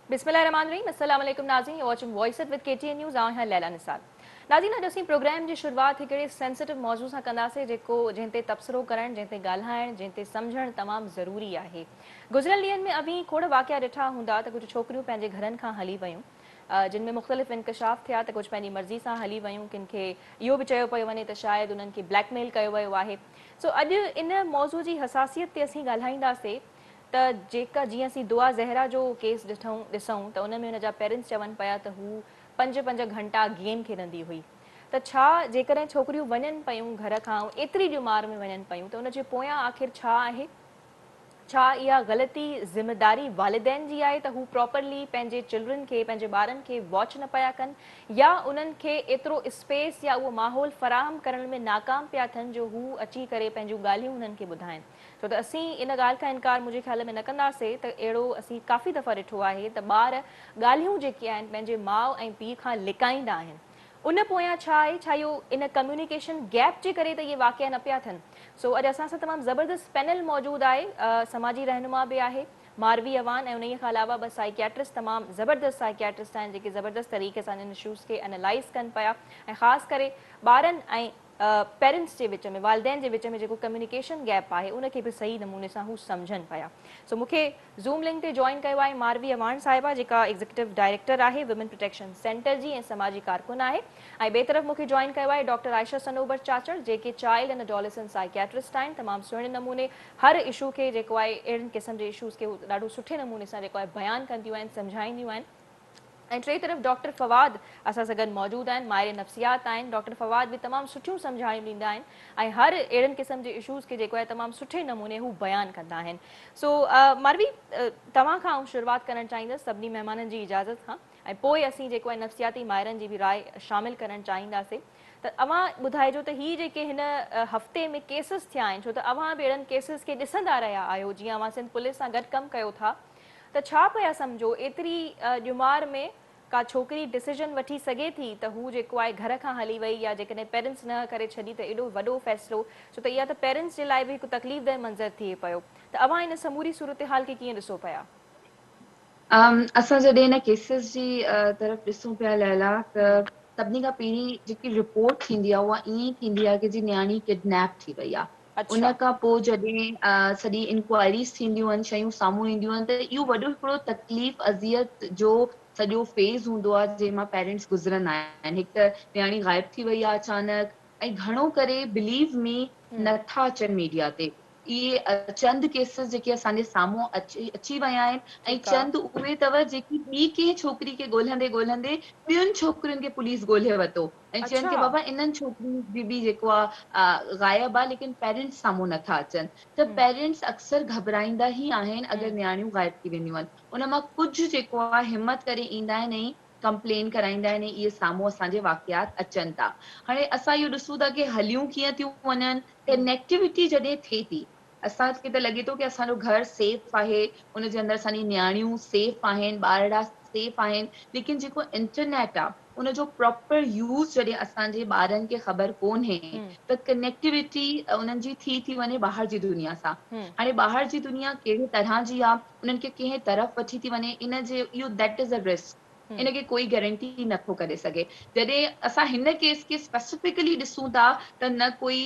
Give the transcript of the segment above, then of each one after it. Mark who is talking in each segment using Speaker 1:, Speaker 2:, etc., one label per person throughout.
Speaker 1: बिस्मिल्लाहिर्रहमानिर्रहीम। अस्सलाम वालेकुम नाज़रीन, U watching voice it with KTN news. आऊं है लैला निसार। नाज़रीन, अॼु असीं प्रोग्राम जी शुरुआत हिकिड़े सेंसिटिव मौज़ू सां कंदासीं जेको जंहिं ते तबसरो करणु, जंहिं ते ॻाल्हाइणु, जंहिं ते सम्झणु तमामु ज़रूरी आहे। गुज़िरियल ॾींहंनि में अभी खोड़ वाक़िया ॾिठा हूंदा त कुझु छोकिरियूं पंहिंजे घरनि खां हली वयूं, जिन में मुख़्तलिफ़ इंकशाफ़ थिया त कुझु पंहिंजी मर्ज़ी सां हली वयूं, किन खे इहो बि चयो पियो वञे त शायदि उन्हनि खे ब्लैकमेल कयो वियो आहे। सो अॼु इन मौज़ू जी हसासियत ते असीं ॻाल्हाईंदासीं त जेका जीअं असीं दुआ ज़हरा जो केस ॾिसूं त उन में हुन जा पेरेंट्स चवनि पिया त हू 5-5 घंटा गेम खेॾंदी हुई। त छा जेकॾहिं छोकिरियूं वञनि पियूं घर खां एतिरी ॼुमार में वञनि पियूं त उनजे पोयां आख़िर छा आहे? छा इहा ग़लती ज़िमेदारी वालिदैन जी आहे त हू प्रॉपरली पंहिंजे चिल्ड्रन खे, पंहिंजे ॿारनि खे वॉच न पिया कनि, या उन्हनि खे एतिरो स्पेस या उहो माहौल फ़राहम करण में नाकाम पिया थियनि जो हू अची करे पंहिंजूं ॻाल्हियूं उन्हनि खे ॿुधाइनि? छो त असीं इन ॻाल्हि खां इनकार मुंहिंजे ख़्याल में न कंदासीं त अहिड़ो असीं काफ़ी दफ़ा ॾिठो आहे त ॿार ॻाल्हियूं जेके आहिनि पंहिंजे माउ ऐं पीउ खां लिकाईंदा आहिनि। उन पोयां छा आहे, छा इहो इन कम्युनिकेशन गैप जे करे त इहे वाक़िया न पिया थियनि? सो अॼु असां सां तमामु ज़बरदस्त पैनल मौजूदु आहे। समाजी रहनुमा बि आहे मारवी अवान, ऐं उन खां अलावा ॿ साइकियाट्रिस्ट, तमामु ज़बरदस्त साइकियाट्रिस्ट आहिनि जेके ज़बरदस्त तरीक़े सां इन इशूज़ खे एनालाइज़ कनि पिया, ऐं ख़ासि करे ॿारनि ऐं पेरेंट्स जे विच में, वालिदैन जे विच में जेको कम्युनिकेशन गैप आहे उनखे बि सही नमूने सां हू सम्झनि पिया। सो मूंखे ज़ूम लिंक ते जॉइन कयो आहे मारवी अवान साहिबा, जेका एग्ज़ीक्यूटिव डायरेक्टर आहे वुमेन प्रोटेक्शन सेंटर जी ऐं समाजी कारकुन आहे। ऐं ॿिए तरफ़ मूंखे जॉइन कयो आहे डॉक्टर आयशा सनोबर चाचड़, जेके चाइल्ड एंड एडोलेसेंट साइकियाट्रिस्ट आहिनि। तमामु सुहिणे नमूने हर इशू खे जेको आहे, अहिड़नि क़िस्म जे इशूज़ खे ॾाढो सुठे नमूने सां जेको आहे बयानु कंदियूं आहिनि, सम्झाईंदियूं आहिनि। ऐं टे तरफ़ डॉक्टर फवाद असां सां गॾु मौजूदु आहिनि, माहिर नफ़्सियात आहिनि। डॉक्टर फवाद बि तमामु सुठियूं सम्झाइयूं ॾींदा आहिनि ऐं हर अहिड़नि क़िस्म जे इशूज़ खे जेको आहे तमामु सुठे नमूने हू बयानु कंदा आहिनि। सो मारवी, तव्हां खां आउं शुरूआति करणु चाहींदसि सभिनी महिमाननि जी इजाज़त खां, ऐं पोइ असीं जेको आहे नफ़्सियाती माहिरनि जी बि राय शामिलु करणु चाहींदासीं। त अव्हां ॿुधाइजो त हीअ जेके हिन हफ़्ते में केसिस थिया आहिनि, छो त अव्हां बि अहिड़नि केसिस खे ॾिसंदा रहिया आहियो, जीअं अव्हां सिंध पुलिस सां गॾु कमु कयो था, त छा पिया सम्झो एतिरी ॼुमार में का छोकिरी डिसीजन वठी सघे थी त हू जेको आहे घर खां हली वई, या जेकॾहिं पेरेंट्स न करे छॾी त एॾो वॾो फ़ैसिलो, छो त इहा त पेरेंट्स जे लाइ बि हिकु तकलीफ़देह मंज़र थिए पियो। त अव्हां इन समूरी सूरत हाल खे कीअं ॾिसो पिया?
Speaker 2: असां जॾहिं हिन केसिस जी तरफ़ ॾिसूं पिया लैला, त सभिनी खां पहिरीं जेकी रिपोर्ट थींदी आहे उहा ईअं ई थींदी आहे कि जी न्याणी किडनैप थी वई आहे। उन
Speaker 1: अच्छा।
Speaker 2: खां पोइ जॾहिं सॼी इंक्वायरीज़ थींदियूं आहिनि, शयूं साम्हूं ईंदियूं आहिनि, त इहो वॾो हिकिड़ो तकलीफ़ अज़ियत जो सॼो फेज़ हूंदो आहे जंहिं मां पेरेंट्स गुज़रंदा आहिनि। हिकु त न्याणी ग़ाइब थी वई आहे अचानक, ऐं घणो करे बिलीव में नथा अचनि मीडिया ते। इहे चंद केसिस जेके असांजे साम्हूं अची विया आहिनि, ऐं
Speaker 1: ठीकु आहे।
Speaker 2: चंद उहे अथव जेकी ॿी कंहिं छोकिरी खे ॻोल्हंदे ॻोल्हंदे ॿियुनि छोकिरियुनि खे पुलिस ॻोल्हे वरितो, ऐं चवनि
Speaker 1: अच्छा।
Speaker 2: कि बाबा इन्हनि छोकिरियुनि जी बि जेको आहे ग़ाइब आहे, लेकिन पेरेंट्स साम्हूं नथा अचनि। त पेरेंट्स अक्सर घबराईंदा ई आहिनि अगरि न्याणियूं ग़ाइब थी वेंदियूं आहिनि। उन मां कुझु जेको आहे हिमत करे ईंदा आहिनि ऐं कंप्लेन कराईंदा आहिनि, इहे साम्हूं असांजे वाक़ियात अचनि था। हाणे असां इहो ॾिसूं था कि हलियूं कीअं थियूं वञनि, कनेक्टिविटी जॾहिं थिए थी, असांखे त लॻे थो कि असांजो घर सेफ आहे, उनजे अंदरि असांजी न्याणियूं सेफ आहिनि, ॿारड़ा सेफ आहिनि, लेकिन जेको इंटरनेट आहे उनजो प्रॉपर यूज़ जॾहिं असांजे ॿारनि खे ख़बर कोन्हे, त कनेक्टिविटी उन्हनि जी थी वञे ॿाहिरि जी दुनिया सां। हाणे ॿाहिरि जी दुनिया कहिड़ी तरह जी आहे, उन्हनि खे कंहिं तरफ़ वठी थी वञे, इन जे इहो दैट इज़ अ रिस्क। इनखे कोई गारंटी नथो करे सघे। जॾहिं असां हिन केस खे स्पेसिफिकली ॾिसूं था त न कोई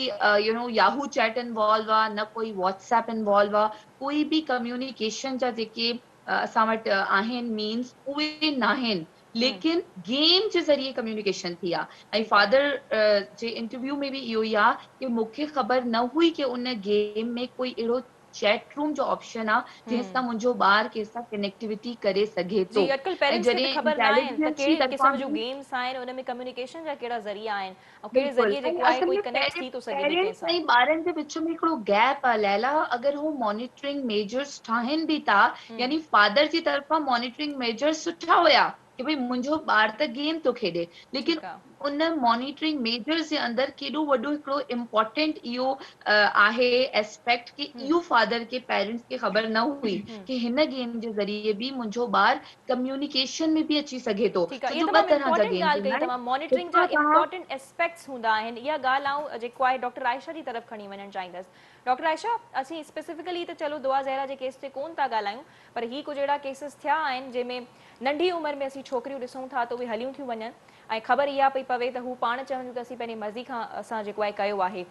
Speaker 2: याहू चैट इन्वॉल्व आहे, न कोई व्हाट्सएप इन्वॉल्व आहे, कोई बि कम्युनिकेशन जा जेके असां वटि आहिनि मीन्स उहे न आहिनि, लेकिन गेम जे ज़रिए कम्युनिकेशन थी आहे। ऐं
Speaker 1: ठीकु आहे।
Speaker 2: फादर जे इंटरव्यू में बि इहो ई आहे कि मूंखे ख़बर न हुई कि उन गेम में कोई अहिड़ो चैट रूम जो ऑप्शन आहे जंहिं सां मुंहिंजो ॿारु कंहिंसां कनेक्टिविटी करे सघे थो।
Speaker 1: जी, अॼुकल्ह
Speaker 2: ऐं
Speaker 1: पेरेंट्स खे त
Speaker 2: जॾहिं
Speaker 1: ख़बर न आहिनि त
Speaker 2: इंटेलिजेंस जी
Speaker 1: कहिड़ी
Speaker 2: तरफ़ां
Speaker 1: क़िस्म जूं
Speaker 2: बि
Speaker 1: गेम्स आहिनि, उन में कम्युनिकेशन जा कहिड़ा ज़रिया आहिनि, ऐं कहिड़े
Speaker 2: बिल्कुलु,
Speaker 1: ज़रिए
Speaker 2: ऐं
Speaker 1: जेको आहे
Speaker 2: असल
Speaker 1: कोई
Speaker 2: में
Speaker 1: कनेक्ट थी थो सघे ॿिए कंहिं
Speaker 2: पेरेंट्स
Speaker 1: सां।
Speaker 2: ऐं ॿारनि जे विच में हिकिड़ो गैप आहे लैला। अगरि हू मॉनिटरिंग मेजर्स ठाहिनि बि था, यानी फादर जी तरफ़ां मॉनिटरिंग मेजर्स सुठा हुया कि भई मुंहिंजो ॿारु त गेम थो खेॾे, लेकिन
Speaker 1: ठीकु आहे।
Speaker 2: उन मॉनिटरिंग मेजर्स जे अंदरि केॾो वॾो हिकिड़ो इम्पोर्टेंट इहो आहे एस्पेक्ट कि इहो फादर खे पेरेंट्स खे ख़बर न हुई कि हिन गेम जे ज़रिए बि मुंहिंजो ॿारु कम्युनिकेशन में बि अची सघे थो।
Speaker 1: ठीकु आहे,
Speaker 2: छो
Speaker 1: इहा
Speaker 2: जो ॿ
Speaker 1: तमामु
Speaker 2: तरह जा
Speaker 1: इंपॉर्टेंट
Speaker 2: गेम
Speaker 1: ॻाल्हि
Speaker 2: थींदा
Speaker 1: कई
Speaker 2: आहिनि।
Speaker 1: तव्हां, मॉनिटरिंग जा
Speaker 2: हिकिड़ो तव्हां
Speaker 1: इंपॉर्टेंट एस्पेक्ट्स हूंदा आहिनि। इहा ॻाल्हि आउं जेको आहे डॉक्टर आयशा जी तरफ़ खणी वञणु चाहींदसि। डॉक्टर आयशा, असीं स्पेसिफिकली त चलो दुआ ज़हरा जे केस ते कोन था ॻाल्हायूं, पर ही कुझु अहिड़ा केसिस थिया आहिनि जंहिंमें नंढी उमिरि में असीं छोकिरियूं ॾिसूं था त उहे हलियूं थियूं वञनि ऐं ख़बर इहा पई पवे त हू पाण चवनि थियूं त असीं पंहिंजी मर्ज़ी खां असां जेको आहे कयो आहे,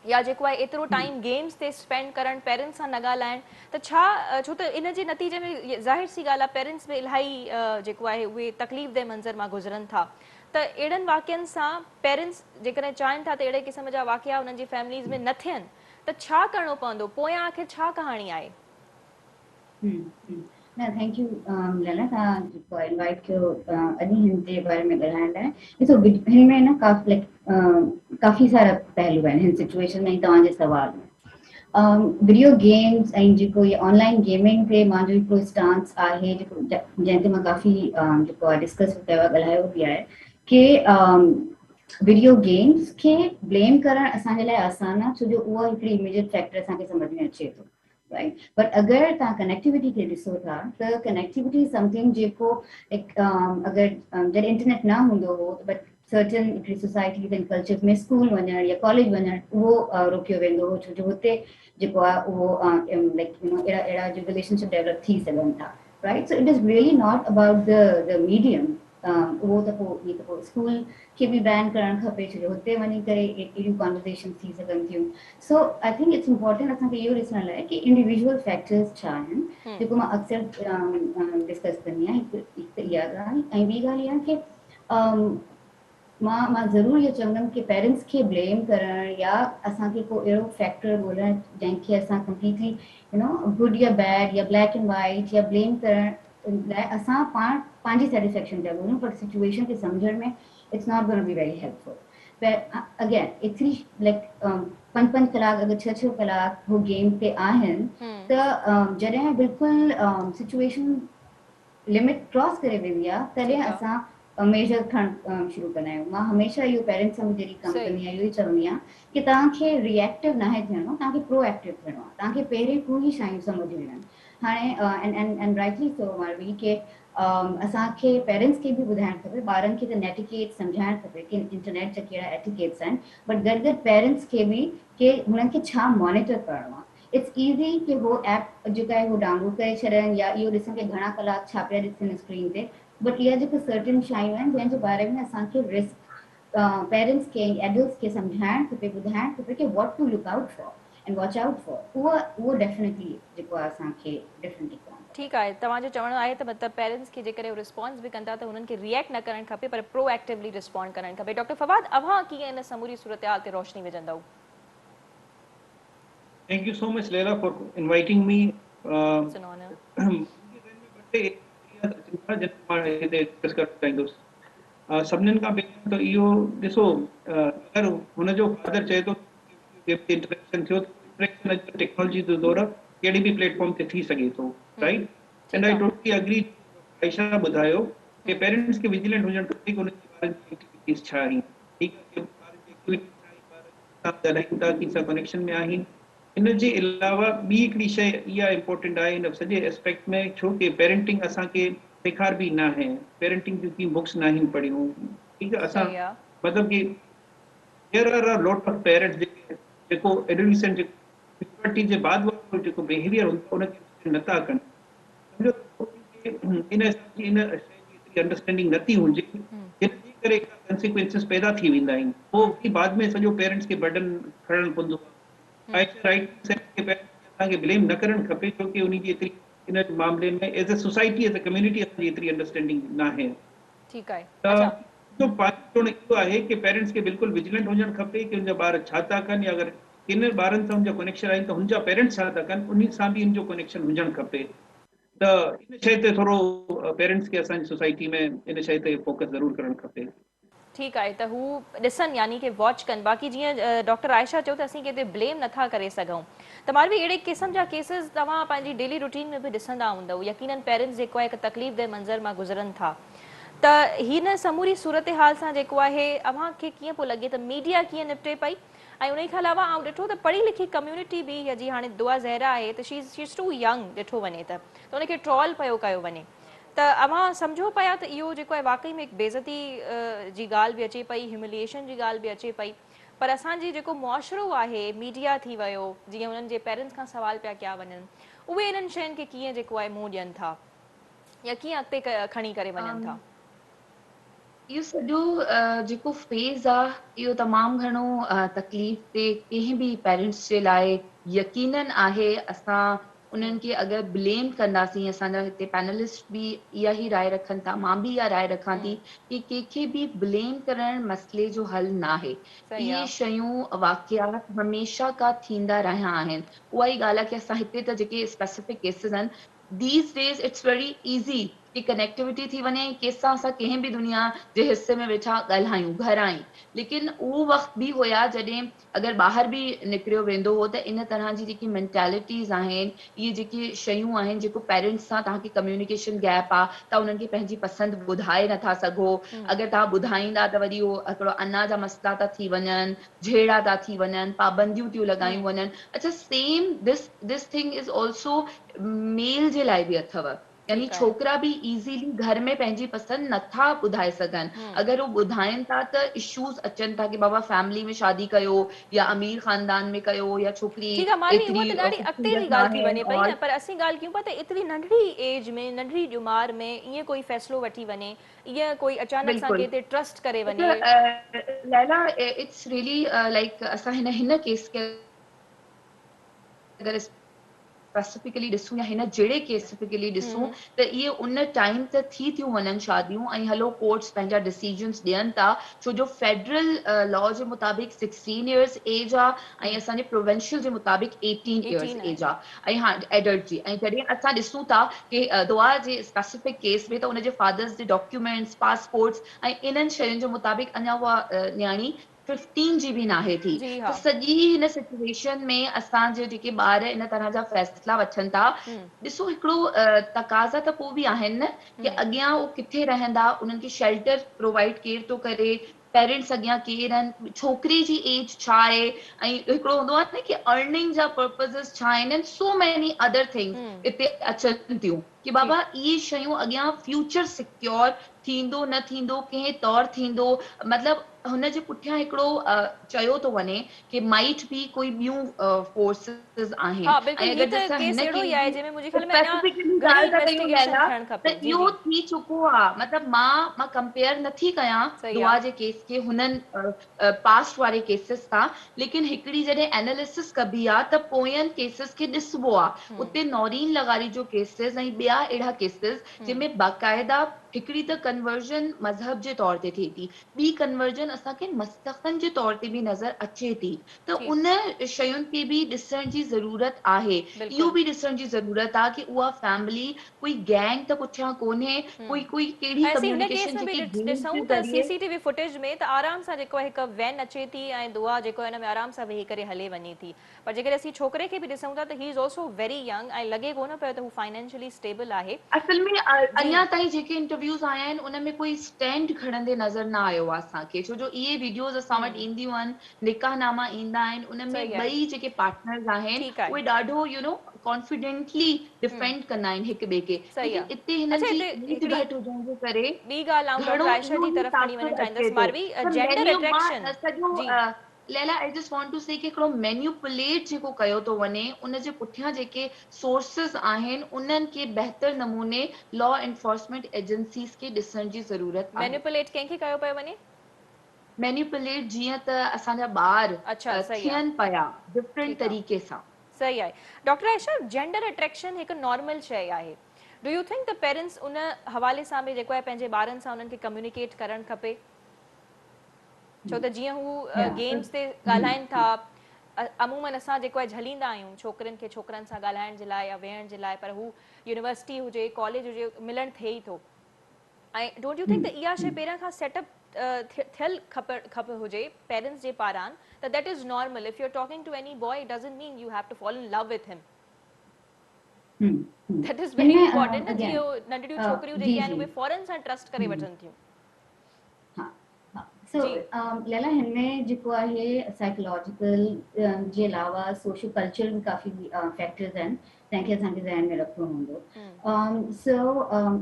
Speaker 1: या जेको आहे एतिरो टाइम गेम्स ते स्पेंड करणु, पेरेंट्स सां न ॻाल्हाइणु, त छा छो त इन जे नतीजे में ज़ाहिर सी ॻाल्हि आहे पेरेंट्स बि इलाही जेको आहे उहे तकलीफ़ दे मंज़र मां गुज़रनि था। त अहिड़नि वाक़ियनि सां पेरेंट्स जेकॾहिं चाहिनि था त अहिड़े क़िस्म जा वाक़िया उन्हनि जी फैमिलीज़ में न थियनि त छा करिणो पवंदो, पोयां आख़िर छा कहाणी आहे?
Speaker 3: No, thank you, Lala, तव्हां जेको इनवाइट कयो अॼु हिन जे बारे में ॻाल्हाइण लाइ। ॾिसो हिन में न काफ़ी सारा पहलू आहिनि हिन सिचुएशन में तव्हांजे सवाल में। वीडियो गेम्स ऐं जेको इहे ऑनलाइन गेमिंग ते मुंहिंजो हिकिड़ो स्टांस आहे जेको जंहिं ते मां काफ़ी जेको आहे डिस्कस कयो आहे, ॻाल्हायो बि आहे कि वीडियो गेम्स खे ब्लेम करणु असांजे लाइ आसान आहे, छो जो उहा हिकिड़ी इमीडिएट फैक्टर असांखे सम्झ में अचे थो, राइट। बट अगर तव्हां कनेक्टिविटी खे ॾिसो था त कनेक्टिविटी समथिंग जेको अगरि जॾहिं इंटरनेट न हूंदो हो बट सर्टन हिकिड़ी सोसाइटीज़ एंड कल्चर्स में स्कूल वञणु या कॉलेज वञणु उहो रोकियो वेंदो हो, छो जो हुते जेको आहे उहो लाइक अहिड़ा जो रिलेशनशिप डेवलप थी सघनि था, right. So it is really not about the medium. उहो त पोइ स्कूल खे बि बैन करणु खपे, छो जो हुते वञी करे अहिड़ियूं कॉन्वर्सेशन थी सघनि थियूं। सो आई थिंक इट्स इम्पोर्टेंट असांखे इहो ॾिसण लाइ कि इंडिविजुअल फैक्टर्स छा आहिनि, जेको मां अक्सर डिस्कस कंदी आहियां। हिकु त इहा ॻाल्हि, ऐं ॿी ॻाल्हि इहा कि मां ज़रूरु इहो चवंदमि कि पेरेंट्स खे ब्लेम करणु या असांखे को अहिड़ो फैक्टर ॻोल्हणु जंहिंखे असां कंप्लीटली गुड या बैड या ब्लैक एंड वाइट या ब्लेम करण लाइ असां पंहिंजी सेटिस्फेक्शन जा ॻोल्हियूं, पर सिचुएशन खे सम्झण में it's not going to be very helpful. Again एतिरी लाइक 5-5 कलाक अगरि 6-6 कलाक हो गेम ते आहिनि त जॾहिं बिल्कुलु सिचुएशन लिमिट क्रॉस करे वेंदी आहे तॾहिं असां मेजर खणणु शुरू कंदा आहियूं। मां हमेशह इहो पेरेंट्स सां जॾहिं कमु कंदी आहियां इहो ई चवंदी आहियां कि तव्हांखे रिएक्टिव नाहे थियणो, तव्हांखे प्रोएक्टिव थियणो आहे। तव्हांखे पहिरें खां ई शयूं सम्झणियूं आहिनि। हाणे एंड राइटली सो मालवी कि असांखे पेरेंट्स खे बि ॿुधाइणु खपे, ॿारनि खे त नेटिकेट सम्झाइणु खपे कि इंटरनेट जा कहिड़ा एटिकेट्स आहिनि, बट गॾु गॾु पेरेंट्स खे बि कि हुननि खे छा मॉनिटर करिणो आहे। इट्स ईज़ी कि हो ऐप जेका आहे हो डाउनलोड करे छॾनि या इहो ॾिसनि कि घणा कलाक छा पिया ॾिसनि स्क्रीन ते, बट इहा जेके सर्टन शयूं आहिनि जंहिंजे बारे में असांखे रिस्क पेरेंट्स खे एडल्ट्स खे सम्झाइणु खपे, ॿुधाइणु खपे कि what to look out for and watch out for, उहो डेफिनेटली जेको आहे असांखे डिफरेंटली करणु।
Speaker 1: ठीकु आहे, तव्हांजो चवणो आहे त मतिलबु पेरेंट्स खे जेकॾहिं रिस्पॉन्स बि कंदा त हुननि खे रिएक्ट न करणु खपे पर प्रोएक्टिवली रिस्पॉन्ड करणु खपे। डॉक्टर फवाद, अव्हां कीअं इन समूरी सूरत-हाल ते रोशनी विझंदव?
Speaker 4: Thank you so much, Leila, for inviting me.
Speaker 1: It's an honor.
Speaker 4: सभिनीनि खां पहिरियों त इहो ॾिसो, अगरि हुनजो फादर चए थो इंटरेक्शन थियो, टेक्नोलॉजी जो दौर कहिड़ी बि प्लेटफॉर्म ते थी सघे थो, right. And I totally agree Ayesha ॿुधायो कि पेरेंट्स खे विजिलेंट हुजणु खपे कि उन्हनि जे ॿारनि जी एक्टिविटीज़ छा आहिनि, ठीकु आहे, ॿारनि जी एक्टिविटीज़ छा आहिनि, ॻाल्हाइनि था कि सां कनेक्शन में आहिनि। इन जे अलावा ॿी हिकिड़ी शइ इहा इम्पोर्टेंट आहे इन सॼे एस्पेक्ट में, छो कि पेरेंटिंग असांखे सेखार बि न आहे, पेरेंटिंग जूं बुक्स न आहिनि पढ़ियूं, ठीकु आहे। असां मतिलबु कि there are a lot of parents जेको एडोलेसेंट प्यूबर्टी जे बाद वारो जेको बिहेवियर हूंदो आहे उनखे नथा कनि, इन शइ जी एतिरी अंडरस्टैंडिंग नथी हुजे, जिनजे करे कॉन्सिक्वेंसिस पैदा थी वेंदा आहिनि, पोइ बाद में सॼो पेरेंट्स खे बर्डन खणणु पवंदो आहे। असांखे ब्लेम न करणु खपे, छो कि उन जी एतिरी इन मामले में as a society as a community असांजी एतिरी अंडरस्टैंडिंग न आहे।
Speaker 1: ठीकु आहे,
Speaker 4: तो पाण इहो आहे कि पेरेंट्स खे बिल्कुलु विजिलेंट हुजणु खपे कि उनजा ॿार छा था कनि, या अगरि किन ॿारनि सां उनजा कनेक्शन आहिनि त हुनजा पेरेंट्स छा था कनि, उन सां बि उनजो कनेक्शन हुजणु खपे। त इन शइ ते थोरो पेरेंट्स खे असांजी सोसाइटी में इन शइ ते फोकस ज़रूरु करणु खपे।
Speaker 1: ठीकु आहे, त हू ॾिसनि यानी कि वॉच कनि। बाक़ी जीअं डॉक्टर आयशा चयो त असीं किथे ब्लेम नथा करे सघूं, त मालवी अहिड़े क़िस्म जा केसिस तव्हां पंहिंजी डेली रूटीन में बि ॾिसंदा हूंदव, यकीनन पेरेंट्स जेको आहे हिकु तकलीफ़ दे मंज़र मां गुज़रनि था, त हिन समूरी सूरत हाल सां जेको आहे अव्हांखे कीअं पियो लॻे त मीडिया कीअं निपटे पई ऐं उन खां अलावा आउं ॾिठो त पढ़ी लिखी कम्यूनिटी बि हीअ जी हाणे दुआ ज़हरा आहे त शी इज़ टू यंग ॾिठो वञे त उनखे ट्रॉल पियो कयो वञे त अव्हां सम्झो पिया त इहो जेको आहे वाक़ई में हिकु बेइज़ती जी ॻाल्हि बि अचे पई ह्यूमिलिएशन जी ॻाल्हि बि अचे पई पर असांजी जेको मुआशिरो आहे मीडिया थी वियो जीअं उन्हनि जे पेरेंट्स खां सवाल पिया कया वञनि उहे इन्हनि शयुनि खे कीअं जेको आहे मुंहुं ॾियनि था या कीअं अॻिते खणी करे वञनि था
Speaker 2: इहो सॼो जेको फेज़ आहे इहो तमामु घणो तकलीफ़ ते कंहिं बि पेरेंट्स जे लाइ यकीनन आहे असां उन्हनि खे अगरि ब्लेम कंदासीं असांजा हिते पैनलिस्ट बि इहा ई राय रखनि था मां बि इहा राय रखां थी कि कंहिंखे बि ब्लेम करणु मसइले जो हल न आहे
Speaker 1: सही
Speaker 2: इहे
Speaker 1: आहे
Speaker 2: शयूं वाक़ियात हमेशह खां थींदा रहिया आहिनि उहा ई ॻाल्हि आहे कि असां हिते त जेके स्पेसिफिक केसिस आहिनि these days it's very easy कि कनेक्टिविटी थी वञे कंहिंसां असां कंहिं बि दुनिया जे हिस्से में वेठा ॻाल्हायूं घरां ई लेकिन उहो वक़्तु बि हुया जॾहिं अगरि ॿाहिरि बि निकिरियो वेंदो हो त इन तरह जी जेकी मेंटेलिटीज़ आहिनि इहे जेकी शयूं आहिनि जेको पेरेंट्स सां तव्हांखे कम्युनिकेशन गैप आहे तव्हां उन्हनि खे पंहिंजी पसंदि ॿुधाए नथा सघो अगरि तव्हां ॿुधाईंदा त वरी उहो हिकिड़ो अना जा मसइला था थी वञनि झेड़ा था थी वञनि पाबंदियूं थियूं लॻायूं वञनि अच्छा same this thing is also male जे लाइ बि अथव यानी
Speaker 1: ठीकु आहे
Speaker 2: छोकिरा बि इज़ीली घर में पंहिंजी पसंदि नथा ॿुधाए सघनि अगरि उहो ॿुधाइनि था त इश्यूज़ अचनि था कि बाबा फैमिली में शादी कयो या अमीर ख़ानदान में कयो या छोकिरी
Speaker 1: ठीकु आहे मालवी उहा
Speaker 2: एतिरी
Speaker 1: त ॾाढी अॻिते जी
Speaker 2: ख़ूबसूरत
Speaker 1: ॻाल्हि थी
Speaker 2: नाहे
Speaker 1: वञे पई न
Speaker 2: और
Speaker 1: पर असीं ॻाल्हि कयूं पिया त एतिरी नंढड़ी एज में नंढड़ी उमिरि में ईअं कोई फ़ैसिलो वठी वञे ईअं कोई अचानक सां
Speaker 2: बिल्कुलु
Speaker 1: कंहिं ते ट्रस्ट करे वञे
Speaker 2: अच्छा लैला इट्स रियली लाइक असां हिन केस खे अगरि स्पेसिफिकली ॾिसूं या हिन जहिड़े केसिफिकली ॾिसूं त इहे उन टाइम ते थी थियूं वञनि शादियूं ऐं हलो कोर्ट्स पंहिंजा डिसीजन्स ॾियनि था छो जो फेडरल लॉ जे मुताबिक़ 16 इयर्स एज आहे ऐं असांजे प्रोविंशियल जे मुताबिक़ 18 इयर्स
Speaker 1: 18 आहे
Speaker 2: एज आहे ऐं हा एडल्ट जी ऐं जॾहिं असां ॾिसूं था कि दुआ जे स्पेसिफिक केस में त उनजे फादर्स जे डॉक्यूमेंट्स पासपोर्ट्स ऐं इन्हनि शयुनि जे मुताबिक़ अञा उहा न्याणी 15 जी बि नाहे थी
Speaker 1: जी
Speaker 2: त
Speaker 1: हा
Speaker 2: सॼी हिन सिचुएशन में असांजे जेके ॿार इन तरह जा फ़ैसिला वठनि था ॾिसो हिकिड़ो तक़ाज़ा त पोइ बि आहिनि न कि अॻियां उहो किथे रहंदा उन्हनि खे शेल्टर प्रोवाइड केरु थो करे पेरेंट्स अॻियां केरु आहिनि छोकिरे जी एज छा आहे ऐं हिकिड़ो हूंदो आहे न कि अर्निंग जा पर्पज़िस छा आहिनि सो मेनी अदर थिंग्स हिते अचनि थियूं कि बाबा इहे शयूं अॻियां फ्यूचर सिक्योर थींदो न थींदो कंहिं तौरु थींदो मतिलबु हुनजे पुठियां हिकिड़ो चयो थो वञे कि माइट बि कोई ॿियूं फोर्सिस आहिनि
Speaker 1: हा
Speaker 2: ऐं
Speaker 1: बिल्कुलु
Speaker 2: अगरि
Speaker 1: हीअ त
Speaker 2: असां
Speaker 1: केस
Speaker 2: हिन
Speaker 1: अहिड़ो
Speaker 2: खे
Speaker 1: ई आहे जंहिंमें मुंहिंजे ख्याल में अञा
Speaker 2: स्पेसिफिकली
Speaker 1: घणी
Speaker 2: ॻाल्हि था कयूं
Speaker 1: इन्वेस्टिगेशन
Speaker 2: लैला
Speaker 1: थियणु
Speaker 2: त
Speaker 1: खपे जी
Speaker 2: इहो
Speaker 1: जी
Speaker 2: थी चुको आहे मतिलबु मां कंपेयर नथी कयां
Speaker 1: सही
Speaker 2: दुआ
Speaker 1: आहे
Speaker 2: जे केस खे हुननि पास्ट वारे केसिस सां लेकिन हिकिड़ी जॾहिं एनालिसिस कबी आहे त पोयनि केसिस खे ॾिसबो आहे उते नौरीन लगारी जो केसिस ऐं ॿिया अहिड़ा केसिस जंहिंमें बाक़ाइदा हिकिड़ी त कन्वर्जन मज़हब जे तौर ते थिए थी ॿी कन्वर्जन असांखे मस्तखनि जे तौर ते बि नज़र अचे थी त
Speaker 1: ठीकु
Speaker 2: उन शयुनि खे बि ॾिसण जी ज़रूरत आहे इहो
Speaker 1: बिल्कुलु
Speaker 2: बि ॾिसण जी ज़रूरत आहे कि उहा फैमिली कोई गैंग त पुठियां कोन्हे कोई कहिड़ी
Speaker 1: ऐं असीं हिन केस
Speaker 2: कम्युनिकेशन
Speaker 1: में बि
Speaker 2: जेके गेम्स
Speaker 1: ॾिसूं
Speaker 2: जे
Speaker 1: त
Speaker 2: ज़रिए
Speaker 1: सीसीटीवी फुटेज में त आराम सां जेको आहे हिकु वैन अचे थी ऐं दुआ जेको आहे हिन में आराम सां वेही करे हले वञे थी पर जेकॾहिं असीं छोकिरे खे बि ॾिसूं था त he is also very young ऐं लॻे कोन पियो त हू फाइनेंशियली स्टेबल आहे
Speaker 2: असल में
Speaker 1: जी
Speaker 2: अञा ताईं जेके इंटरव्यूज़ आया आहिनि उन में कोई स्टैंड खणंदे नज़र न आयो आहे असांखे छो जो इहे वीडियोज़ असां वटि ईंदियूं आहिनि निकाहनामा ईंदा आहिनि उन में
Speaker 1: सही आहे
Speaker 2: ॿई जेके पार्टनर्स आहिनि
Speaker 1: ठीकु आहे
Speaker 2: उहे ॾाढो कॉन्फिडेंटली डिफेंड कंदा आहिनि हिक ॿिए खे
Speaker 1: सही
Speaker 2: लेकिन
Speaker 1: आहे
Speaker 2: इते हिननि
Speaker 1: अच्छा
Speaker 2: जी
Speaker 1: हिते
Speaker 2: एज
Speaker 1: हिकिड़ी
Speaker 2: घटि हुजण जे करे
Speaker 1: ॿी ॻाल्हि आऊं डॉक्टर
Speaker 2: घणो
Speaker 1: आयशा
Speaker 2: इहो
Speaker 1: जी
Speaker 2: बि
Speaker 1: तरफ़ खणी वञणु
Speaker 2: तासुर अचे
Speaker 1: चाहींदसि
Speaker 2: थो
Speaker 1: मारवी
Speaker 2: त
Speaker 1: जेंडर
Speaker 2: मेन्यू
Speaker 1: अट्रैक्शन
Speaker 2: मां सॼो
Speaker 1: जी
Speaker 2: Laila I just want to say कि हिकिड़ो मैन्युपुलेट जेको कयो थो वञे उन जे पुठियां जेके सोर्सिस आहिनि उन्हनि खे बहितर नमूने लॉ एनफोर्समेंट एजेंसीज़ खे ॾिसण जी ज़रूरत आहे
Speaker 1: मैनिपुलेट कंहिंखे कयो पियो वञे
Speaker 2: मैन्युपुलेट जीअं त असांजा ॿार
Speaker 1: अच्छा सही आहे
Speaker 2: थियनि पिया डिफरेंट
Speaker 1: ठीकु आहे
Speaker 2: तरीक़े सां
Speaker 1: सही आहे डॉक्टर आयशा जेंडर अट्रैक्शन हिकु नॉर्मल शइ आहे do U think the parents उन हवाले सां बि जेको आहे पंहिंजे ॿारनि सां उन्हनि खे कम्युनिकेट करणु खपे छो त जीअं हू गेम्स ते ॻाल्हाइनि था अमूमन असां जेको आहे झलींदा आहियूं छोकिरनि खे छोकिरनि सां ॻाल्हाइण जे लाइ या वेहण जे लाइ पर हू यूनिवर्सिटी हुजे कॉलेज हुजे मिलणु थिए ई थो ऐं डोंट यू थिंक त इहा शइ पहिरियां खां सेटअप थियल खप हुजे पेरेंट्स जे पारां त that is normal if you are talking to any boy doesn't mean you have to follow in love with him that is very
Speaker 3: हिनमें
Speaker 1: इंपॉर्टेंट न,
Speaker 3: अगेन
Speaker 1: जीअं नंढड़ियूं छोकिरियूं
Speaker 3: जी
Speaker 1: जेके आहिनि
Speaker 3: जी
Speaker 1: उहे फौरन सां ट्रस्ट करे वठनि थियूं।
Speaker 3: हाँ हाँ सो
Speaker 1: जी
Speaker 3: लैला हिनमें जेको आहे साइकोलॉजिकल जे अलावा सोशल कल्चर भी काफ़ी फैक्टर्स आहिनि तंहिंखे असांखे ज़हन में रखिणो हूंदो। सो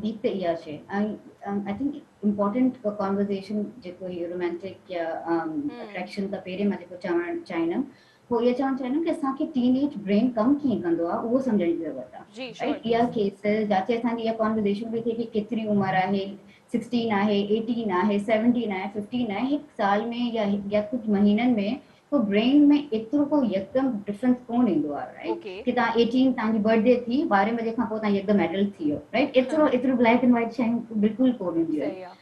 Speaker 3: हिकु त इहा शइ ऐं आई थिंक इम्पॉर्टेंट कॉन्वर्सेशन जेको इहो रोमांटिक या अट्रैक्शन खां पहिरें मां जेको चवणु चाहींदमि उहो इहो चवणु चाहींदमि कि असांखे टीनेज ब्रेन कमु कीअं कंदो आहे उहो सम्झण जी ज़रूरत आहे।
Speaker 1: जी श्योर
Speaker 3: राइट इहा केस जाते असांजी इहा कॉन्वर्सेशन बि थिए कि केतिरी उमिरि आहे 16 आहे 18 आहे 17 आहे 15 आहे हिकु साल में या कुझु महीननि में तो ब्रेन में एतिरो को यकदम डिफरेंस कोन ईंदो आहे राइट
Speaker 1: ओके
Speaker 3: कि तव्हां 18 तव्हांजी बर्थडे थी 12 बजे खां पोइ तव्हां यकदम एडल्ट थी वियो राइट एतिरो ब्लैक एंड वाइट शयूं बिल्कुलु कोन ईंदियूं
Speaker 1: सही
Speaker 3: आहिनि।
Speaker 1: आहे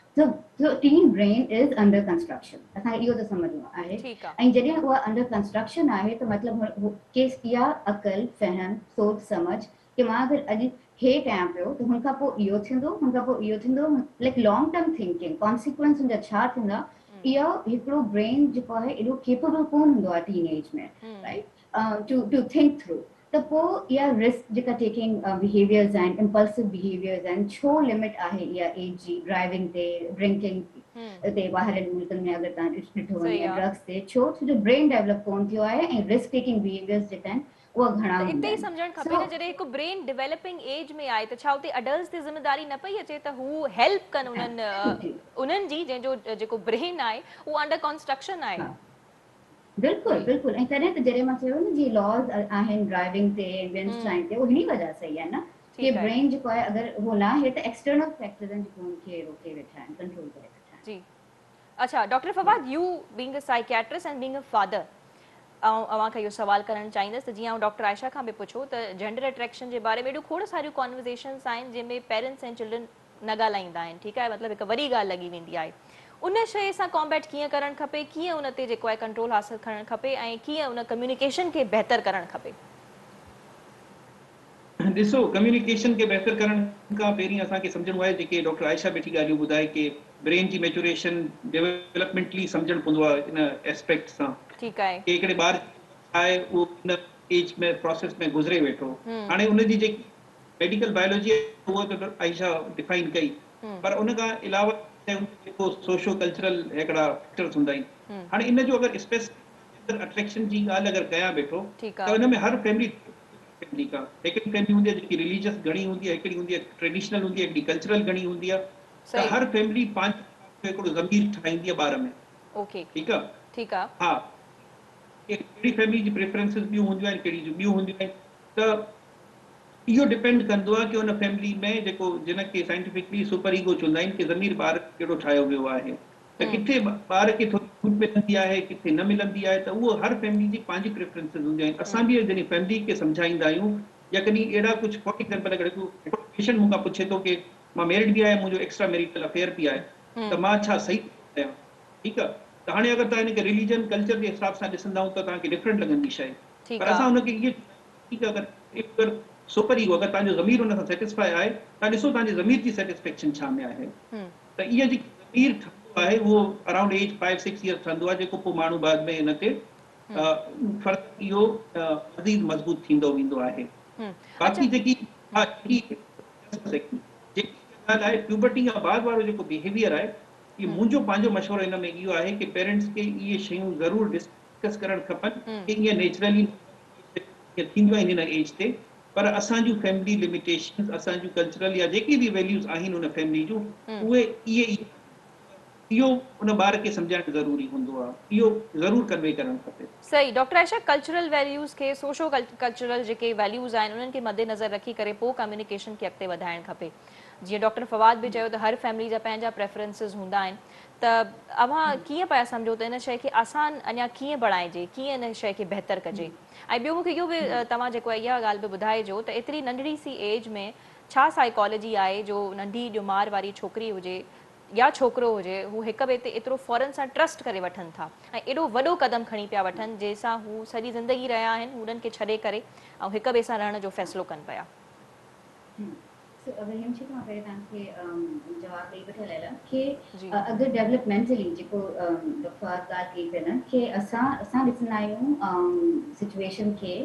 Speaker 3: So teen brain is under construction असांखे इहो त सम्झणो आहे
Speaker 1: ठीकु आहे
Speaker 3: ऐं जॾहिं उहा अंडर कंस्ट्रक्शन आहे त मतिलबु केस इहा अकल फ़हम सोच समझ कि मां अगरि अॼु हे कयां पियो त हुन खां पोइ इहो थींदो हुन खां पोइ इहो थींदो like long term thinking consequence जा छा थींदा इहो हिकिड़ो ब्रेन जेको आहे एॾो केपेबल कोन हूंदो आहे टीन एज में राइट टू थिंक थ्रू त पोइ इहा रिस्क जेका टेकिंग बिहेवियर्स आहिनि इम्पल्सिव बिहेवियर्स आहिनि छो लिमिट आहे इहा एज जी ड्राइविंग ते ड्रिंकिंग ते ॿाहिरनि मुल्कनि में अगरि तव्हां ॾिठो
Speaker 1: सही
Speaker 3: वञे
Speaker 1: आहे।
Speaker 3: ड्रग्स ते छो जो ब्रेन डेवलप कोन थियो आहे ऐं रिस्क टेकिंग बिहेवियर्स जेका आहिनि उहा घणा
Speaker 1: त
Speaker 3: हूंदा
Speaker 1: इते ई
Speaker 3: आहिनि
Speaker 1: सम्झणु खपे
Speaker 3: सो
Speaker 1: न जॾहिं हिकु ब्रेन डेवलपिंग एज में आहे त छा उते अडल्ट्स ते ज़िमेदारी न पई अचे त हू हेल्प कनि उन्हनि जी जंहिंजो जेको ब्रेन आहे उहो अंडर कंस्ट्रक्शन आहे।
Speaker 3: बिल्कुलु
Speaker 1: जी
Speaker 3: बिल्कुलु ऐं तॾहिं त जॾहिं मां चयो न जीअं लॉज आहिनि ड्राइविंग ते विंडस्टाइन ते उहो हिन वजह सां ई आहे न कि
Speaker 1: ठीकु आहे
Speaker 3: ब्रेन जेको आहे अगरि उहो न आहे त एक्सटर्नल फैक्टर्स आहिनि जेको हुनखे रोके वेठा आहिनि कंट्रोल करे वेठा आहिनि।
Speaker 1: जी अच्छा doctor Fawad U being a psychiatrist and being a father अव्हांखे इहो सवाल करणु चाहींदसि त जीअं आउं डॉक्टर आयशा खां बि पुछो त जेंडर अट्रैक्शन जे बारे में एॾियूं खोड़ सारियूं कॉन्वर्सेशन्स आहिनि जंहिंमें पेरेंट्स ऐं चिल्ड्रन न ॻाल्हाईंदा आहिनि ठीकु आहे मतिलबु हिकु वॾी ॻाल्हि लॻी वेंदी आहे उन शइ सां कॉम्बैट कीअं करणु खपे कीअं उन ते जेको आहे कंट्रोल हासिलु करणु खपे ऐं कीअं उन कम्युनिकेशन खे बहितर करणु खपे।
Speaker 4: ॾिसो कम्युनिकेशन खे बहितर करण खां पहिरीं असांखे सम्झणो आहे जेके डॉक्टर आयशा वेठी ॻाल्हियूं ॿुधाए कि ब्रेन जी मैच्योरेशन डेवलपमेंटली सम्झणु पवंदो आहे इन एस्पेक्ट सां
Speaker 1: ठीकु आहे
Speaker 4: कि हिकिड़े ॿार आहे उहो इन एज में प्रोसेस में गुज़रे वेठो हाणे उनजी जेकी मेडिकल बायोलॉजी आहे उहा त आयशा डिफाइन कई पर उन खां अलावा जेको सोशो कल्चरल हिकिड़ा फैक्टर्स हूंदा आहिनि हाणे इन जो अगरि स्पेसिफिक अट्रैक्शन जी ॻाल्हि अगरि कयां वेठो
Speaker 1: ठीकु
Speaker 4: त
Speaker 1: आहे
Speaker 4: हुन में हर फैमिली हिकिड़ी फैमिली हूंदी आहे जेकी रिलीजियस घणी हूंदी आहे हिकिड़ी हूंदी आहे ट्रेडिशनल हूंदी आहे हिकिड़ी कल्चरल घणी हूंदी आहे त
Speaker 1: सही
Speaker 4: हर फैमिली पंहिंजो हिकिड़ो ज़मीर ठाहींदी आहे ॿार में
Speaker 1: ओके
Speaker 4: ठीकु आहे
Speaker 1: ठीकु आहे
Speaker 4: हा कहिड़ी फैमिली जी प्रेफरेंसिस ॿियूं हूंदियूं आहिनि कहिड़ी ॿियूं हूंदियूं आहिनि त इहो डिपेंड कंदो आहे कि हुन फैमिली में जेको जिनखे साइंटिफिकली सुपर ईगो चवंदा आहिनि कि ज़मीर ॿार कहिड़ो ठाहियो वियो आहे त किथे ॿार खे थोरी छूट मिलंदी आहे किथे न मिलंदी आहे त उहो हर फैमिली जी पंहिंजी प्रेफरेंसिस हूंदियूं आहिनि असां बि जॾहिं फैमिली खे सम्झाईंदा आहियूं या कॾहिं अहिड़ा कुझु फॉर एग्जाम्पल अगरि हिकिड़ो पेशेंट मूंखां पुछे थो कि मां मैरिड बि आहियां मुंहिंजो एक्स्ट्रा मैरिटल अफेयर बि आहे त मां छा सही आहियां ठीकु आहे त हाणे अगरि तव्हां हिनखे रिलीजन कल्चर जे हिसाब सां ॾिसंदा त तव्हांखे डिफरेंट लॻंदी शइ पर
Speaker 1: ठीकु
Speaker 4: असां
Speaker 1: आहे
Speaker 4: हुनखे इहे ठीकु आहे अगरि सुपर ईगो अगरि तव्हांजो ज़मीर हुन सां सेटिस्फाई आहे तव्हां ॾिसो तव्हांजे ज़मीर जी सेटिस्फेक्शन छा में आहे त इहा जेकी ज़मीर ठहंदो आहे उहो अराउंड एज 5-6 ईयर्स ठहंदो आहे जेको पोइ माण्हू बाद में हिन ते फ़र्क़ु इहो मज़ीद मज़बूत थींदो वेंदो आहे
Speaker 1: अच्छा
Speaker 4: बाक़ी जेकी ॻाल्हि आहे प्यूबर्टी खां बाद वारो जेको बिहेवियर आहे इहो मुंहिंजो पंहिंजो मशवरो हिन में इहो आहे कि पेरेंट्स खे इहे शयूं ज़रूरु डिस्कस करणु खपनि कि ईअं नेचुरली थींदियूं आहिनि हिन एज ते पर असांजूं फैमिली लिमिटेशन्स असांजूं कल्चरल या जेकी बि वैल्यूज़ आहिनि हुन फैमिली जूं उहे इहो उन ॿार खे सम्झाइणु ज़रूरी हूंदो आहे इहो ज़रूरु कन्वे करणु खपे।
Speaker 1: सही डॉक्टर आयशा कल्चरल वैल्यूज़ खे सोशो कल्चरल जेके वैल्यूज़ आहिनि उन्हनि खे मद्देनज़र रखी करे पोइ कम्युनिकेशन खे अॻिते वधाइणु खपे जीअं डॉक्टर फवाद बि चयो त हर फैमिली जा पंहिंजा प्रेफरेंसिस हूंदा आहिनि त अव्हां कीअं पिया सम्झो त इन शइ खे आसान अञा कीअं बणाइजे कीअं इन शइ खे बहितर कजे ऐं ॿियो मूंखे इहो बि तव्हां जेको आहे इहा ॻाल्हि बि ॿुधाइजो त एतिरी नंढड़ी सी एज में छा साइकोलॉजी आहे जो नंढी ॼुमार वारी छोकिरी हुजे या छोकिरो हुजे हू हिक ॿिए ते एतिरो फौरन सां ट्रस्ट करे वठनि था ऐं एॾो वॾो क़दम खणी पिया वठनि जंहिंसां हू सॼी ज़िंदगी रहिया आहिनि हुननि खे छॾे करे ऐं हिक ॿिए सां रहण जो फ़ैसिलो कनि पिया।
Speaker 3: अगरि हिन शइ मां पहिरीं तव्हांखे जवाबु ॾेई वठियल आहे कि
Speaker 1: जी
Speaker 3: अगरि डेवलपमेंटली जेको डॉक्टर ॻाल्हि कई पिया न कि असां ॾिसंदा आहियूं सिचुएशन खे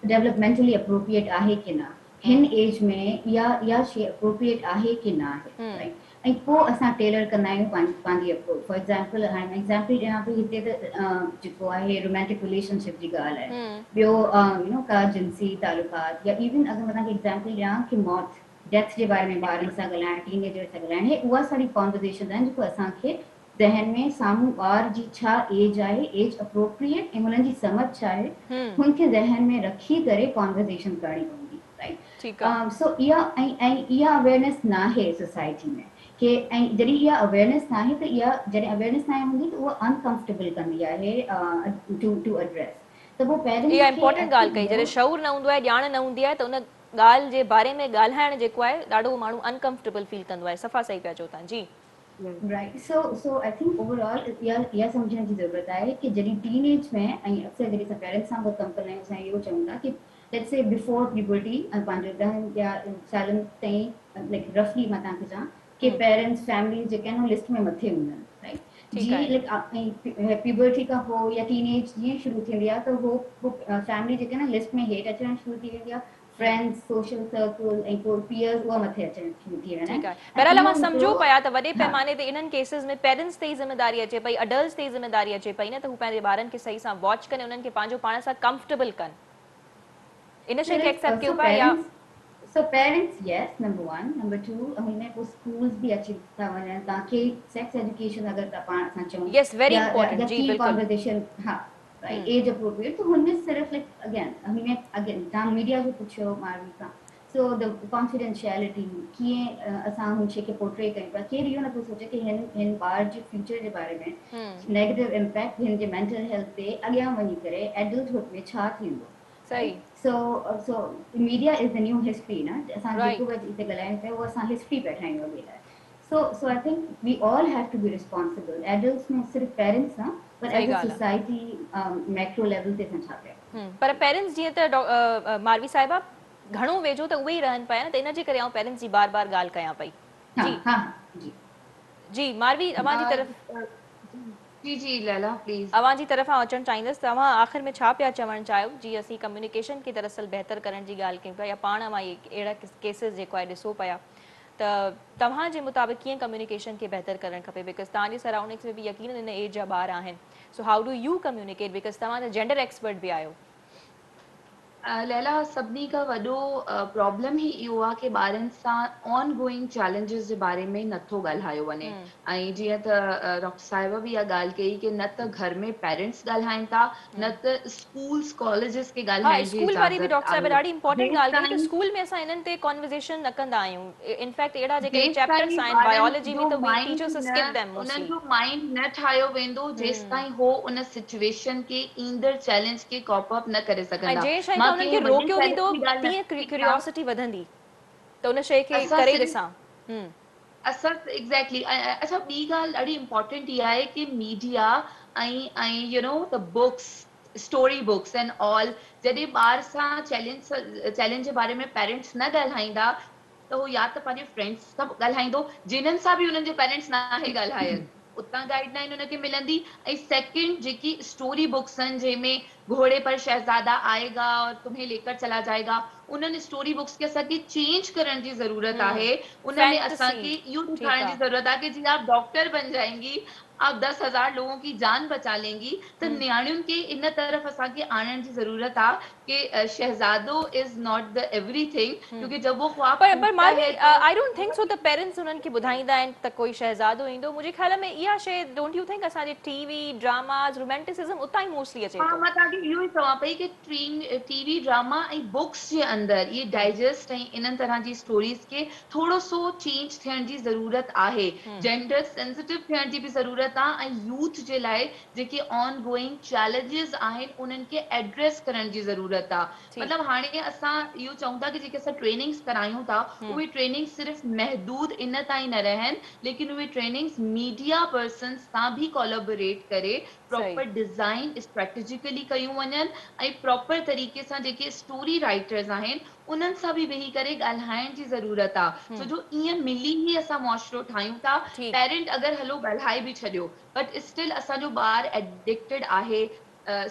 Speaker 3: डेवलपमेंटली अप्रोप्रिएट आहे की न, हिन एज में या शइ अप्रोप्रिएट आहे की न आहे, राइट। ऐं पोइ असां टेलर कंदा आहियूं पंहिंजी अप्रोच। फॉर एग्जांपल हाणे एग्जांपल ॾियां पई, हिते त जेको आहे रोमांटिक रिलेशनशिप जी ॻाल्हि आहे, ॿियो यू नो का जिंसी तालुकात, या इवन अगरि मां तव्हांखे एग्जांपल ॾियां कि मौत, डेथ जे बारे में ॿारनि सां ॻाल्हाइण, टीनेजर सां ॻाल्हाइण, हे उहा सारी कॉन्वर्सेशन आहिनि जेको असांखे ज़हन में साम्हूं ॿार जी छा एज आहे, एज अप्रोप्रिएट ऐं हुननि जी समझ छा आहे, हुनखे ज़हन में रखी करे कॉन्वर्सेशन करणी पवंदी, राइट। सो इहा अवेयरनेस न आहे सोसाइटी में कि, ऐं जॾहिं इहा अवेयरनेस न आहे त इहा जॾहिं अवेयरनेस न हूंदी त उहा अनकंफर्टेबल कंदी आहे टू एड्रेस। त पोइ पेरेंट्स
Speaker 1: इहा इंपॉर्टेंट ॻाल्हि कई, जॾहिं शऊर न हूंदो आहे, ॼाण न हूंदी आहे त उन ॻाल्हि जे बारे में ॻाल्हाइण जेको आहे ॾाढो माण्हू अनकंफर्टेबल फील कंदो आहे। सफ़ा सही पिया चओ तव्हां जी।
Speaker 3: Right. So I think overall इहा सम्झण जी ज़रूरत आहे कि जॾहिं टीनेज में, ऐं अक्सर जॾहिं असां पेरेंट्स सां गॾु कमु कंदा आहियूं, असां इहो चऊं था कि लेट्स से बिफोर प्यूबर्टी, पंहिंजो 10 या सालनि ताईं, लाइक रफली मां तव्हांखे चवां कि पेरेंट्स फैमिली जेके आहिनि लिस्ट में मथे हूंदा आहिनि, राइट। जी लाइक प्यूबर्टी खां पोइ या टीनेज जीअं शुरू थींदी आहे त उहो फैमिली जेके न लिस्ट में हेठि अचणु शुरू थी वेंदी आहे, फ्रेंड्स, सोशल सर्कल ऐं पोइ पीयर्स उहा मथे अचणु शुरू थी वेंदा आहिनि।
Speaker 1: बहरहाल मां सम्झो पिया त वॾे पैमाने ते इन्हनि केसिस में पेरेंट्स ते ई ज़िमेदारी अचे पई, अडल्ट्स ते ई ज़िमेदारी अचे पई न, त हू पंहिंजे ॿारनि खे सही सां वॉच कनि, उन्हनि खे पंहिंजो पाण सां कंफर्टेबल कनि, इन शइ खे एक्सेप्ट कयो पिया। या
Speaker 3: So parents, yes, number one. Number two, हुनमें पोइ schools भी अची था वञनि, तव्हांखे सेक्स एजुकेशन अगरि त पाण असां चऊं,
Speaker 1: yes very important जी बिल्कुल
Speaker 3: कॉन्वर्सेशन, हा राइट, एज अप्रोप्रिएट, तो हुनमें सिर्फ लाइक अगेन हुनमें तव्हां मीडिया जो पुछियो मारवी खां, सो द कॉन्फिडेंशियलिटी, कीअं असां हुन शइ खे पोर्ट्रे कयूं पिया, केरु इहो नथो सोचे कि हिन ॿार जे फ्यूचर जे बारे में नेगेटिव इम्पैक्ट हिन जे मेंटल हेल्थ ते अॻियां वञी करे एडल्टहुड में छा थींदो।
Speaker 1: सही।
Speaker 3: So media is the new history, ना, असां जेको बि हिते ॻाल्हायूं पिया उहो असां हिस्ट्री पिया ठाहियूं अॻे लाइ। So I think we all have to be responsible. Adults में सिर्फ पेरेंट्स न, but as a society macro level ते असां छा कयूं।
Speaker 1: पर पेरेंट्स जीअं त मारवी साहिबा घणो वेझो त उहे ई रहनि पिया न, त इन जे करे आउं पेरेंट्स जी बार बार ॻाल्हि कयां पई। जी जी मारवी, अवां जी तरफ़
Speaker 2: जी लैला प्लीज,
Speaker 1: अवां जी तरफ़ां अचणु चाहींदसि। तव्हां आख़िर में छा पिया चवणु चाहियो? जी असीं कम्युनिकेशन खे दरअसल बहितर करण जी ॻाल्हि कयूं पिया, या पाण मां अहिड़ा केसिस जेको आहे ॾिसो पिया, त तव्हांजे मुताबिक़ कीअं कम्युनिकेशन खे बहितर करणु खपे? बिकॉज़ तव्हांजे सराउंडिंग्स में बि यकीन इन एज जा ॿार आहिनि, so how do U communicate, because तव्हां त जेंडर एक्सपर्ट बि आहियो।
Speaker 2: लैला, सभिनी खां वॾो प्रॉब्लम ई इहो आहे कि ॿारनि सां ऑन गोइंग चैलेंजिस जे बारे में नथो ॻाल्हायो वञे। ऐं जीअं त डॉक्टर साहिबा बि इहा ॻाल्हि कई कि न त घर में पेरेंट्स ॻाल्हाइनि था, न त स्कूल्स कॉलेजिस खे ॻाल्हाइण जी
Speaker 1: स्कूल वारी बि
Speaker 2: इजाज़त
Speaker 1: डॉक्टर साहिब
Speaker 2: आहे।
Speaker 1: ॾाढी इंपॉर्टेंट ॻाल्हि कई, त स्कूल में असां इन्हनि ते कॉन्वर्सेशन न कंदा आहियूं। इनफैक्ट अहिड़ा जेके चैप्टर्स आहिनि बायोलॉजी में, त we teachers skip them mostly.
Speaker 2: उन्हनि जो माइंड न ठाहियो वेंदो जेसि ताईं हो उन सिचुएशन के ईंदड़ चैलेंज के कॉप अप न करे सघंदा।
Speaker 1: जें शइ खां उन्हनि खे रोकियो वेंदो तीअं क्यूरियोसिटी वधंदी, त उन शइ खे करे ॾिसां।
Speaker 2: असां एग्जैक्टली। अच्छा, ॿी ॻाल्हि ॾाढी इंपॉर्टेंट इहा आहे कि मीडिया ऐं you know the books, story books and all, जॾहिं ॿार सां चैलेंज जे बारे में पेरेंट्स न ॻाल्हाईंदा त हो या त पंहिंजे फ्रेंड्स सां ॻाल्हाईंदो जिन्हनि सां बि उन्हनि जे पेरेंट्स न आहे ॻाल्हायल, उतां गाइडलाइन उनखे मिलंदी। ऐं सेकंड, जेकी स्टोरी बुक्स आहिनि जंहिंमें घोड़े पर शहजादा आएगा और तुम्हें लेकर चला जाएगा, उन्हनि स्टोरी बुक्स खे असांखे चेंज करण जी ज़रूरत आहे। उनमें असांखे इहो ॾेखारण जी ज़रूरत आहे कि जी आप डॉक्टर बन जाएंगी, आप 10,000 लोगों की जान बचा लेंगी। त न्याणियुनि खे इन तरफ़ असांखे आणण जी ज़रूरत आहे कि शहजादो इज नॉट द एवरीथिंग, क्योंकि जब वो ख्वाब
Speaker 1: पर मारवी, आई डोंट थिंक सो त पेरेंट्स उन्हनि खे ॿुधाईंदा आहिनि त कोई शहजादो ईंदो। मुंहिंजे ख़्याल में इहा शइ, डोंट यू थिंक असांजे टीवी ड्रामास रोमेंटिसिज्म उतां ई मोस्टली अचे थो।
Speaker 2: मां तव्हांखे इहो ई चवां पई कि टीवी ड्रामा ऐं बुक्स जे अंदरि इहे डाइजेस्ट ऐं इन्हनि तरह जी स्टोरीज़ खे थोरो सो चेंज थियण जी ज़रूरत आहे। जेंडर सेंसिटिव थियण जी बि ज़रूरत आहे, ऐं यूथ जे लाइ जेके ऑन गोइंग चैलेंजिस आहिनि उन्हनि खे एड्रेस करण जी ज़रूरत आहे। मतिलबु हाणे असां इहो चऊं था कि जेके असां ट्रेनिंग्स करायूं था, उहे ट्रेनिंग सिर्फ़ महदूद इन ताईं न रहनि, लेकिन उहे ट्रेनिंग्स मीडिया पर्सन्स सां बि कोलैबोरेट करे प्रॉपर डिज़ाइन स्ट्रेटेजिकली कयूं वञनि, ऐं प्रॉपर तरीक़े सां जेके स्टोरी राइटर्स आहिनि उन्हनि सां बि वेही करे ॻाल्हाइण जी ज़रूरत आहे। छो जो ईअं मिली ई असां मुआशिरो ठाहियूं था। पेरेंट अगरि हलो ॻाल्हाए बि छॾियो, बट स्टिल असांजो ॿार एडिक्टेड आहे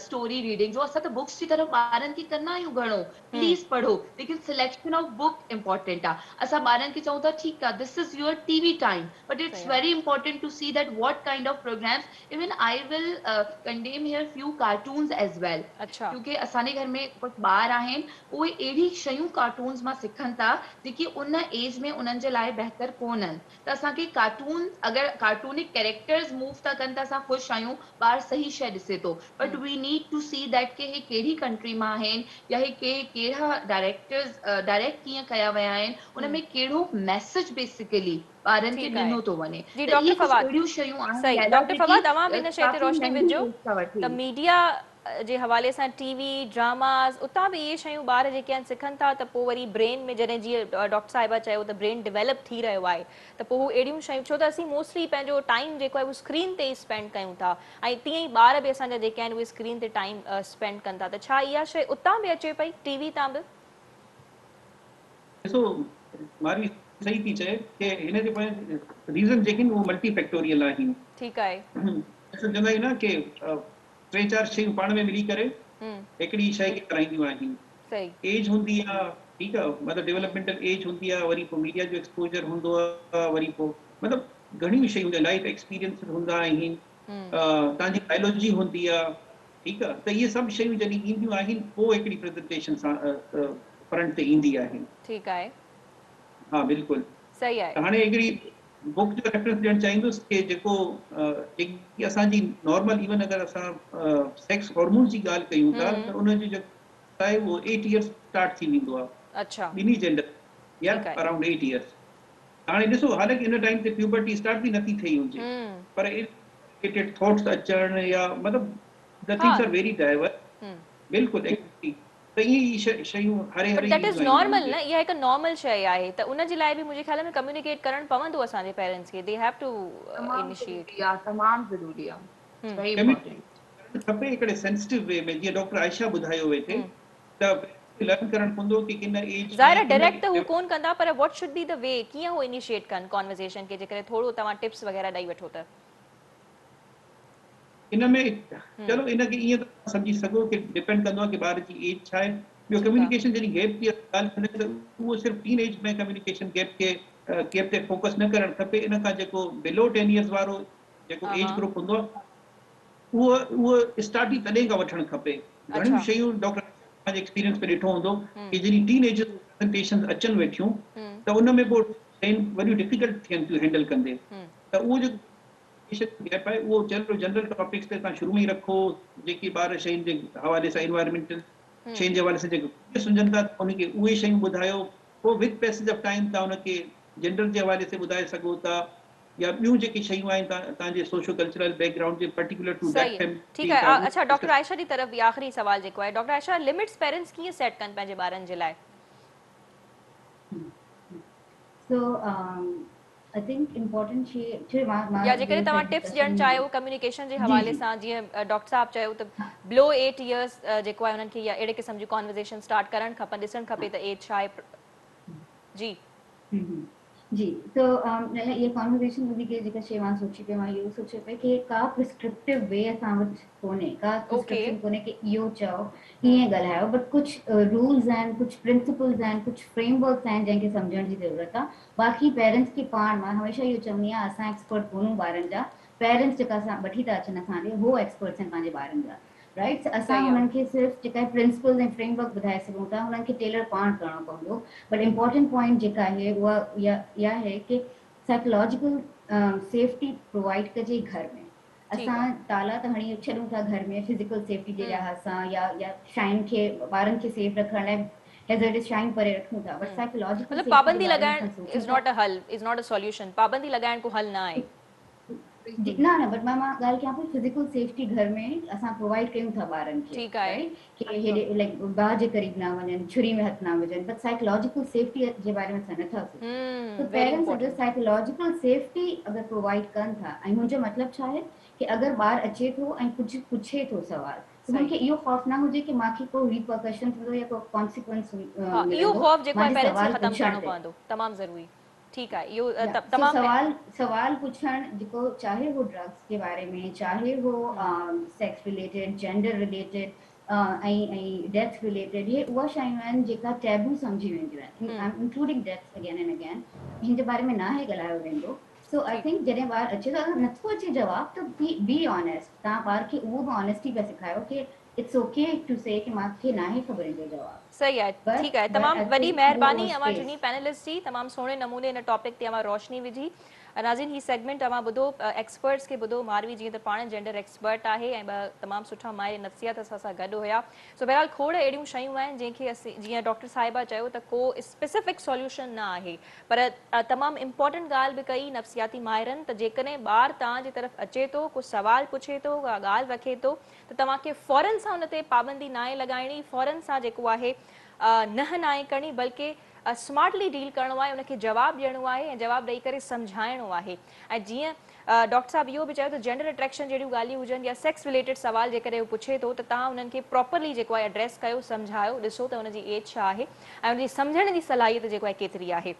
Speaker 2: स्टोरी रीडिंग जो असां त बुक्स जी तरफ़ ॿारनि खे कंदा आहियूं घणो प्लीज़ पढ़ो लेकिन सिलेक्शन ऑफ बुक इम्पोर्टेंट आहे असां ॿारनि खे चऊं था ठीकु आहे this is your TV time but it's
Speaker 1: सही आहे
Speaker 2: very important to see that what kind of programmes even I will condemn here few cartoons as well
Speaker 1: अच्छा
Speaker 2: क्योंकि असांजे घर में कुझु ॿार आहिनि उहे अहिड़ी शयूं कार्टून्स मां सिखनि था जेकी उन एज में उन्हनि जे लाइ बहितर कोन्हनि त असांखे कार्टून अगरि कार्टूनिक कैरेक्टर्स मूव था कनि त असां ख़ुशि आहियूं ॿार सही शइ ॾिसे थो but we need to see that के हे कहिड़ी कंट्री मां आहिनि या हे कहिड़ा डायरेक्टर्स डायरेक्ट कीअं कया विया आहिनि उन में कहिड़ो मैसेज बेसिकली ॿारनि खे
Speaker 1: ठीकु आहे
Speaker 2: ॾिनो थो वञे
Speaker 1: जी
Speaker 2: त
Speaker 1: डॉक्टर
Speaker 2: इहे कुझु
Speaker 1: फवाद
Speaker 2: अहिड़ियूं शयूं आहिनि
Speaker 1: सही
Speaker 2: लैला
Speaker 1: डॉक्टर
Speaker 2: जेकी
Speaker 1: फवाद तव्हां बि हिन शइ ते
Speaker 2: काफ़ी
Speaker 1: रोशनी
Speaker 2: नंढी
Speaker 1: विझो
Speaker 2: एज खां वठी
Speaker 1: त मीडिया जे हवाले सां टीवी ड्रामास उतां बि इहे शयूं ॿार जेके आहिनि सिखनि था त पोइ वरी ब्रेन में जॾहिं जीअं डॉक्टर साहिबा चयो त ब्रेन डेवलप थी रहियो आहे त पोइ हू अहिड़ियूं शयूं छो त असीं मोस्टली पंहिंजो टाइम जेको आहे उहो स्क्रीन ते ई स्पेंड कयूं था ऐं तीअं ई ॿार बि असांजा जेके आहिनि उहे स्क्रीन ते टाइम स्पेंड कनि था त छा इहा शइ उतां बि अचे पई टीवी तां बि
Speaker 4: ॾिसो मारी सही थी चए कि हिन जे पोइ रीज़न जेके आहिनि उहे मल्टी फैक्टोरियल आहिनि
Speaker 1: ठीकु आहे
Speaker 4: असां चवंदा आहियूं न कि टे चारि शयूं पाण में मिली करे हिकिड़ी शइ खे कराईंदियूं आहिनि
Speaker 1: सही
Speaker 4: एज हूंदी आहे ठीकु आहे मतिलबु डेवलपमेंटल एज हूंदी आहे वरी पोइ मीडिया जो एक्सपोजर हूंदो आहे वरी पोइ मतिलबु घणियूं शयूं हूंदियूं लाइफ एक्सपीरियंस हूंदा आहिनि तव्हांजी बायोलॉजी हूंदी आहे ठीकु आहे त इहे सभु शयूं जॾहिं ईंदियूं आहिनि पोइ हिकिड़ी प्रेज़ेंटेशन सां फ्रंट ते ईंदी आहिनि
Speaker 1: ठीकु आहे
Speaker 4: हा बिल्कुलु
Speaker 1: सही
Speaker 4: त
Speaker 1: आहे
Speaker 4: हाणे हिकिड़ी बुक जो रेफरेंस ॾियणु चाहींदुसि कि जेको जेकी असांजी नॉर्मल इवन अगरि असां सेक्स हार्मोन्स जी ॻाल्हि कयूं था त उनजो जेको आहे उहो 8 इयर्स स्टार्ट थी वेंदो आहे
Speaker 1: अच्छा
Speaker 4: ॿिन्ही जेंडर या
Speaker 1: ठीकु आहे
Speaker 4: अराउंड 8 इयर्स हाणे ॾिसो हालांकि हिन टाइम ते प्यूबर्टी स्टार्ट बि नथी थिए हुजे पर रिलेटेड थॉट्स अचण या मतिलबु द
Speaker 1: हा
Speaker 4: थिंग्स आर वेरी डाइवर्स बिल्कुलु एक्चुअली त इहे शयूं Hare
Speaker 1: but
Speaker 4: Hare
Speaker 1: that is
Speaker 4: ईंदियूं
Speaker 1: नॉर्मल
Speaker 4: आहिनि
Speaker 1: न इहा हिकु नॉर्मल शइ आहे त उन जे लाइ बि मुंहिंजे ख़्याल में कम्युनिकेट करणु पवंदो असांजे पेरेंट्स खे दे हैव टू
Speaker 2: तमामु
Speaker 1: इनिशिएट
Speaker 2: ज़रूरी आहे तमामु ज़रूरी आहे इट्स वेरी
Speaker 4: कम्युनिकेट
Speaker 2: इंपॉर्टेंट
Speaker 4: करणु खपे हिकिड़े सेंसिटिव वे में जीअं डॉक्टर आयशा ॿुधायो वेठे त लर्न करणु पवंदो कि किन एज
Speaker 1: ज़ाहिर
Speaker 4: में
Speaker 1: आहे डायरेक्ट त हू कोन कंदा पर what should be the way कीअं हू इनिशिएट कनि कॉन्वर्सेशन खे जेकॾहिं थोरो तव्हां टिप्स वग़ैरह ॾेई वठो त
Speaker 4: इन में चलो इनखे ईअं त सम्झी सघो कि डिपेंड कंदो आहे कि ॿार जी एज छा आहे ॿियो
Speaker 1: ठीकु आहे
Speaker 4: कम्युनिकेशन जॾहिं गैप जी ॻाल्हि कंदा त उहो सिर्फ़ु टीन एज में कम्युनिकेशन गैप ते फोकस न करणु खपे इन खां जेको बिलो 10 इयर्स वारो जेको एज ग्रुप हूंदो आहे उहो स्टार्ट ई तॾहिं खां वठणु खपे घणियूं
Speaker 1: अच्छा
Speaker 4: शयूं डॉक्टर पंहिंजे एक्सपीरियंस में ॾिठो हूंदो कि जॾहिं टीन एज प्रेज़ेंटेशन अचनि वेठियूं त उन में पोइ शयूं वॾियूं डिफिकल्ट थियनि थियूं हैंडल कंदे त उहो जेको गैप आहे उहो जनरल टॉपिक्स ते तव्हां शुरू में ई रखो जेकी ॿार शयुनि जे हवाले सां एनवायरमेंटल शयुनि जे हवाले सां जेके सम्झनि था उनखे उहे शयूं ॿुधायो पोइ विद पैसेज ऑफ टाइम तव्हां उनखे जेंडर जे हवाले सां ॿुधाए सघो था या ॿियूं जेकी शयूं आहिनि तव्हांजे सोशो कल्चरल बैकग्राउंड जे पर्टिकुलर टू दैट
Speaker 1: सही आहे ठीकु
Speaker 4: फैमिली
Speaker 1: आहे अच्छा डॉक्टर आयशा जी तरफ़ बि आख़िरी सवाल जेको आहे डॉक्टर आयशा लिमिट्स पेरेंट्स कीअं सेट कनि पंहिंजे ॿारनि जे लाइ
Speaker 3: So I think important
Speaker 1: या जेकॾहिं तव्हां टिप्स ॾियणु चाहियो कम्युनिकेशन जे हवाले सां जीअं डॉक्टर साहब चयो त बिलो 8 इयर्स जेको आहे उन्हनि खे या अहिड़े क़िस्म जी कॉन्वर्सेशन स्टार्ट करणु खपनि ॾिसणु खपे त एज छा आहे जी
Speaker 3: जी तो ये कॉन्वर्सेशन मुझे के जेका शइ मां सोची पे मां इहो सोचे पे कि का प्रिस्क्रिप्टिव वे असां वटि कोन्हे का प्रिस्क्रिप्शन कोन्हे कि इहो चओ हीअं ॻाल्हायो बट कुझु रूल्स आहिनि कुझु प्रिंसिपल्स आहिनि कुझु फ्रेमवर्क्स आहिनि जंहिंखे सम्झण जी ज़रूरत आहे बाक़ी पेरेंट्स खे पाण मां हमेशह इहो चवंदी आहियां असां एक्सपर्ट कोन्हूं ॿारनि जा पेरेंट्स जेका असां वठी था अचनि असांजे हो एक्सपर्ट्स आहिनि पंहिंजे ॿारनि जा राइट असां हुननि खे सिर्फ़ु जेका प्रिंसिपल्स ऐं फ्रेमवर्क ॿुधाए सघूं था हुननि खे टेलर पाण करणो पवंदो बट इम्पॉर्टेंट पॉइंट जेका आहे उहा इहा आहे कि साइकोलॉजिकल सेफ्टी प्रोवाइड कजे घर में असां ताला त हणी छॾूं था घर में फिज़िकल सेफ्टी जे लिहाज़ सां या शाइन खे ॿारनि खे सेफ रखण लाइ हैज़र्डस शाइन परे रखूं था बट साइकोलॉजिकल
Speaker 1: मतलब
Speaker 3: सेफ्टी
Speaker 1: पाबंदी
Speaker 3: जे बारे में
Speaker 1: लगाइण
Speaker 3: असां सोचूं
Speaker 1: इज
Speaker 3: था
Speaker 1: नॉट अ हल इज नॉट अ सॉल्यूशन पाबंदी लगाइण को हल ना आहे
Speaker 3: न बट मां ॻाल्हि कयां पई फिज़िकल सेफ्टी घर में असां प्रोवाइड कयूं था ॿारनि खे
Speaker 1: ठीकु आहे
Speaker 3: राइट कि हेॾे लाइक बाहि जे क़रीब न वञनि छुरी में हथ न विझनि बट साइकोलॉजिकल सेफ्टी जे बारे में असां नथा सोचूं त
Speaker 1: वेरी
Speaker 3: पेरेंट्स अगरि
Speaker 1: इंपॉर्टेंट
Speaker 3: साइकोलॉजिकल सेफ्टी अगरि प्रोवाइड कनि था ऐं मुंहिंजो मतिलबु छा आहे कि अगरि ॿारु अचे थो ऐं कुझु पुछे थो सवाल त हुनखे इहो ख़ौफ़ न हुजे कि मूंखे को रिपरकशन थींदो या को कॉन्सिक्वेंस
Speaker 1: हाँ इहो
Speaker 3: मिलंदो
Speaker 1: खौफ जेको आहे
Speaker 3: मुंहिंजे
Speaker 1: पेरेंट्स खे
Speaker 3: सवाल
Speaker 1: ख़त्म
Speaker 3: पुछण
Speaker 1: करणो
Speaker 3: ते
Speaker 1: पवंदो तमामु ज़रूरी ठीकु आहे, इहो
Speaker 3: या, so
Speaker 1: तमामु
Speaker 3: सवाल पुछण जेको चाहे वो ड्रग्स के बारे में, चाहे वो सेक्स रिलेटेड, जेंडर रिलेटेड ऐं डेथ रिलेटेड, ये उहा शयूं आहिनि जेका टैबू सम्झी वेंदियूं आहिनि, including death again and again, हिन जे बारे में न आहे ॻाल्हायो वेंदो। सो आई थिंक जॾहिं ॿारु अचे थो, अगरि नथो अचे जवाबु त बी ऑनेस्ट, तव्हां ॿार खे उहो बि ऑनेस्टी पिया सेखारियो कि इट्स ओके टू से कि मूंखे न आहे ख़बर जो जवाबु।
Speaker 1: सही आहे,
Speaker 3: But-
Speaker 1: ठीकु आहे,
Speaker 3: but
Speaker 1: तमामु
Speaker 3: I
Speaker 1: वॾी
Speaker 3: think
Speaker 1: महिरबानी
Speaker 3: उहो
Speaker 1: अवां
Speaker 3: space-
Speaker 1: टिनी पैनलिस्ट जी, तमामु सुहिणे नमूने हिन टॉपिक ते अवां रोशनी विझी। नाज़रीन, ही सेगमेंट अवां ॿुधो एक्सपर्ट्स खे ॿुधो, मारवी जीअं त पाण जेंडर एक्सपर्ट आहे ऐं ॿ तमामु सुठा माहिर नफ़्सियात असां सां गॾु हुया। सो बहरहाल खोड़ अहिड़ियूं शयूं आहिनि जंहिंखे असीं, जीअं डॉक्टर साहिबा चयो त को स्पेसिफिक सॉल्यूशन न आहे, पर तमामु इम्पॉर्टेंट ॻाल्हि बि कई नफ़्सियाती माहिरनि त जेकॾहिं ॿारु तव्हांजी तरफ़ अचे थो, को सुवाल पुछे थो, का ॻाल्हि रखे थो, त तव्हांखे फ़ौरन सां हुन ते पाबंदी न आहे लॻाइणी, फ़ौरन सां जेको आहे न आहे करणी, बल्कि स्मार्टली डील करिणो आहे, उनखे जवाबु ॾियणो आहे ऐं जवाबु ॾेई करे सम्झाइणो आहे। ऐं जीअं डॉक्टर साहब इहो बि चयो त जेंडर अट्रैक्शन जहिड़ियूं ॻाल्हियूं हुजनि या सेक्स रिलेटेड सवाल जेकॾहिं उहो पुछे थो त तव्हां उन्हनि खे प्रॉपरली जेको आहे एड्रेस कयो, सम्झायो, ॾिसो त हुनजी एज छा आहे ऐं हुनजी सम्झण जी सलाहियत जेको आहे केतिरी आहे।